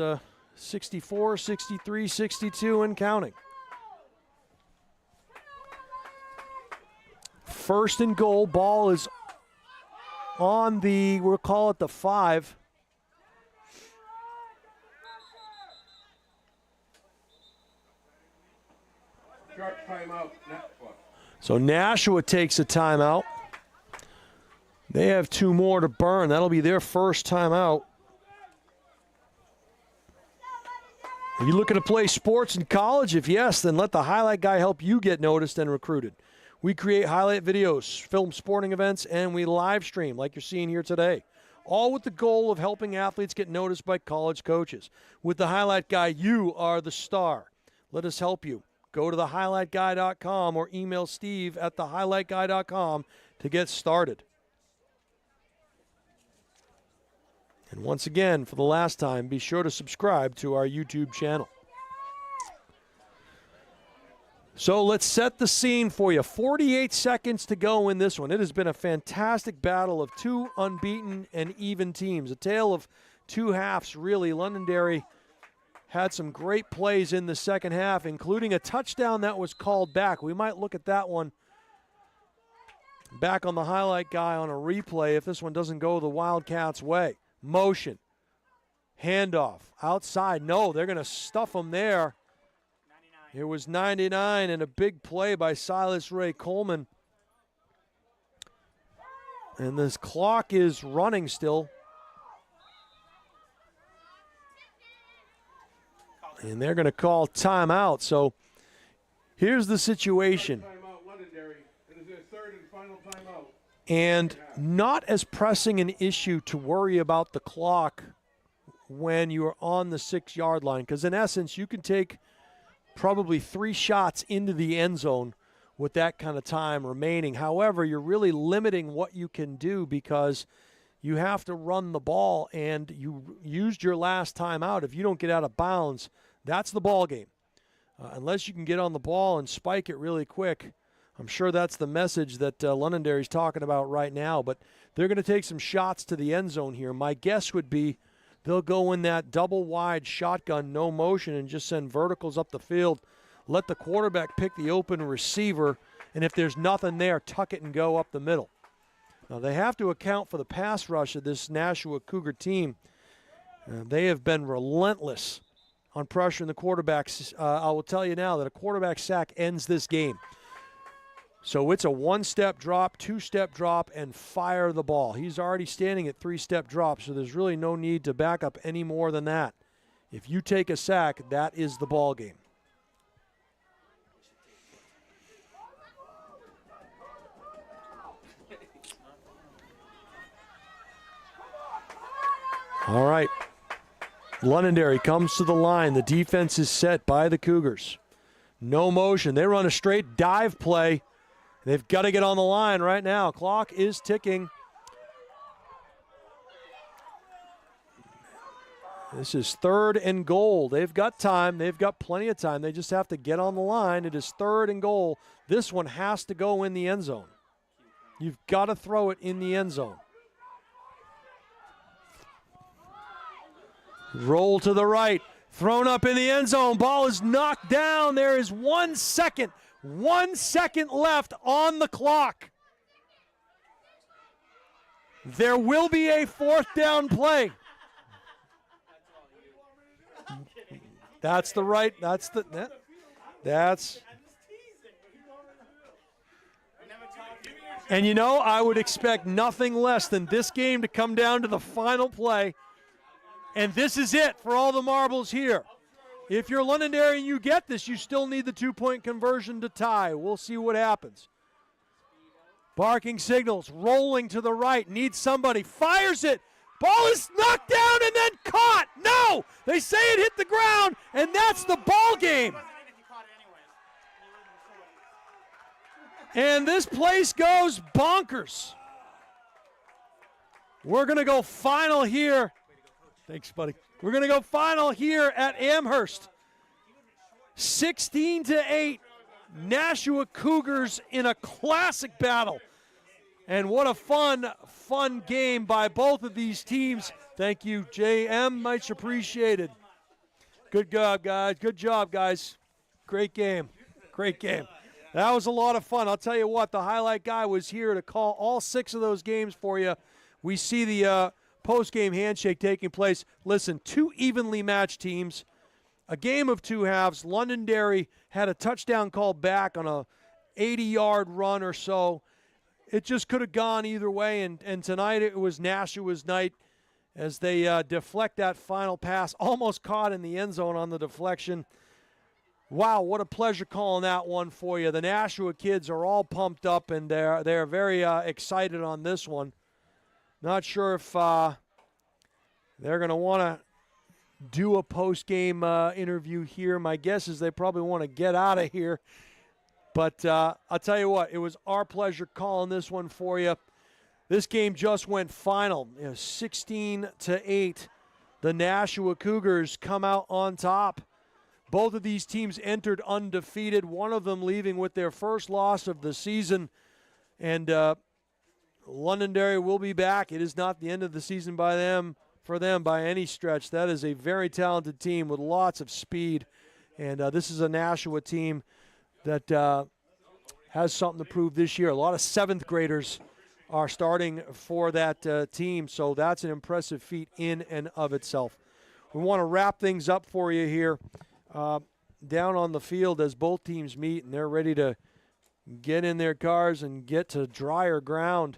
64, 63, 62 and counting. First and goal. Ball is on the, we'll call it the 5. Sharp timeout, Nashua. So Nashua takes a timeout. They have 2 more to burn. That'll be their first timeout. Are you looking to play sports in college? If yes, then let the highlight guy help you get noticed and recruited. We create highlight videos, film sporting events, and we live stream like you're seeing here today. All with the goal of helping athletes get noticed by college coaches. With the highlight guy, you are the star. Let us help you. Go to thehighlightguy.com or email Steve at thehighlightguy.com to get started. And once again, for the last time, be sure to subscribe to our YouTube channel. So let's set the scene for you. 48 seconds to go in this one. It has been a fantastic battle of 2 unbeaten and even teams. A tale of 2 halves, really. Londonderry had some great plays in the second half, including a touchdown that was called back. We might look at that one back on the highlight guy on a replay if this one doesn't go the Wildcats' way. Motion. Handoff. Outside. No, they're going to stuff them there. 99. It was 99 and a big play by Silas Ray Coleman. And this clock is running still. And they're going to call timeout. So here's the situation. Timeout, Londonderry. It is their third and final timeout. And not as pressing an issue to worry about the clock when you are on the 6-yard line. Because in essence, you can take probably 3 shots into the end zone with that kind of time remaining. However, you're really limiting what you can do because you have to run the ball, and you used your last timeout. If you don't get out of bounds, that's the ball game. Unless you can get on the ball and spike it really quick, I'm sure that's the message that Londonderry's talking about right now. But they're going to take some shots to the end zone here. My guess would be they'll go in that double wide shotgun, no motion, and just send verticals up the field. Let the quarterback pick the open receiver, and if there's nothing there, tuck it and go up the middle. Now, they have to account for the pass rush of this Nashua Cougar team. They have been relentless on pressuring the quarterbacks. I will tell you now that a quarterback sack ends this game. So it's a 1-step drop, 2-step drop, and fire the ball. He's already standing at 3-step drop, so there's really no need to back up any more than that. If you take a sack, that is the ball game. All right. Londonderry comes to the line. The defense is set by the Cougars. No motion. They run a straight dive play. They've got to get on the line right now. Clock is ticking. This is 3rd and goal. They've got time. They've got plenty of time. They just have to get on the line. It is 3rd and goal. This one has to go in the end zone. You've got to throw it in the end zone. Roll to the right. Thrown up in the end zone. Ball is knocked down. There is 1 second. 1 second left on the clock. There will be a 4th down play. That's the right. That's. And you know, I would expect nothing less than this game to come down to the final play. And this is it for all the marbles here. If you're Londonderry and you get this, you still need the 2-point conversion to tie. We'll see what happens. Barking signals, rolling to the right, needs somebody, fires it. Ball is knocked down and then caught. No! They say it hit the ground, and that's the ball game. And this place goes bonkers. We're going to go final here. Thanks, buddy. We're going to go final here at Amherst. 16-8, Nashua Cougars in a classic battle. And what a fun game by both of these teams. Thank you, JM. Much appreciated. Good job, guys. Good job, guys. Great game. Great game. That was a lot of fun. I'll tell you what, the highlight guy was here to call all 6 of those games for you. We see the post-game handshake taking place. Listen, 2 evenly matched teams, a game of 2 halves. Londonderry had a touchdown called back on a 80-yard run or so. It just could have gone either way, and tonight it was Nashua's night as they deflect that final pass, almost caught in the end zone on the deflection. Wow, what a pleasure calling that one for you. The Nashua kids are all pumped up, and they're very excited on this one. Not sure if they're going to want to do a post-game interview here. My guess is they probably want to get out of here. But I'll tell you what, it was our pleasure calling this one for you. This game just went final. 16-8. The Nashua Cougars come out on top. Both of these teams entered undefeated, one of them leaving with their first loss of the season. And Londonderry will be back. It is not the end of the season for them by any stretch. That is a very talented team with lots of speed. And this is a Nashua team that has something to prove this year. A lot of 7th graders are starting for that team, so that's an impressive feat in and of itself. We want to wrap things up for you here down on the field as both teams meet, and they're ready to get in their cars and get to drier ground.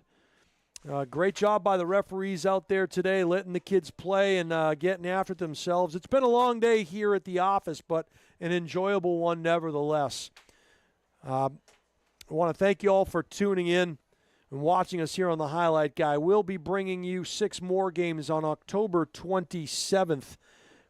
Great job by the referees out there today, letting the kids play and getting after it themselves. It's been a long day here at the office, but an enjoyable one nevertheless. I want to thank you all for tuning in and watching us here on the Highlight Guy. We'll be bringing you 6 more games on October 27th.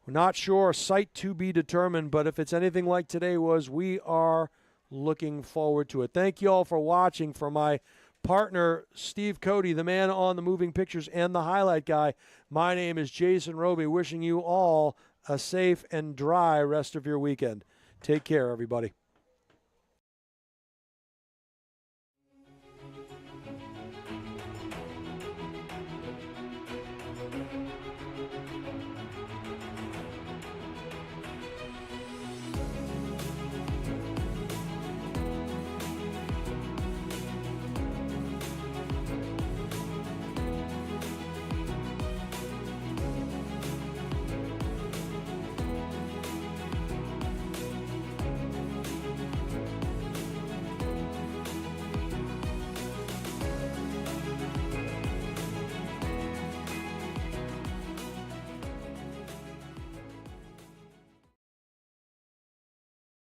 We're not sure, a site to be determined, but if it's anything like today was, we are looking forward to it. Thank you all for watching. For my partner, Steve Cody, the man on the moving pictures and the Highlight Guy, my name is Jason Roby, wishing you all a safe and dry rest of your weekend. Take care, everybody.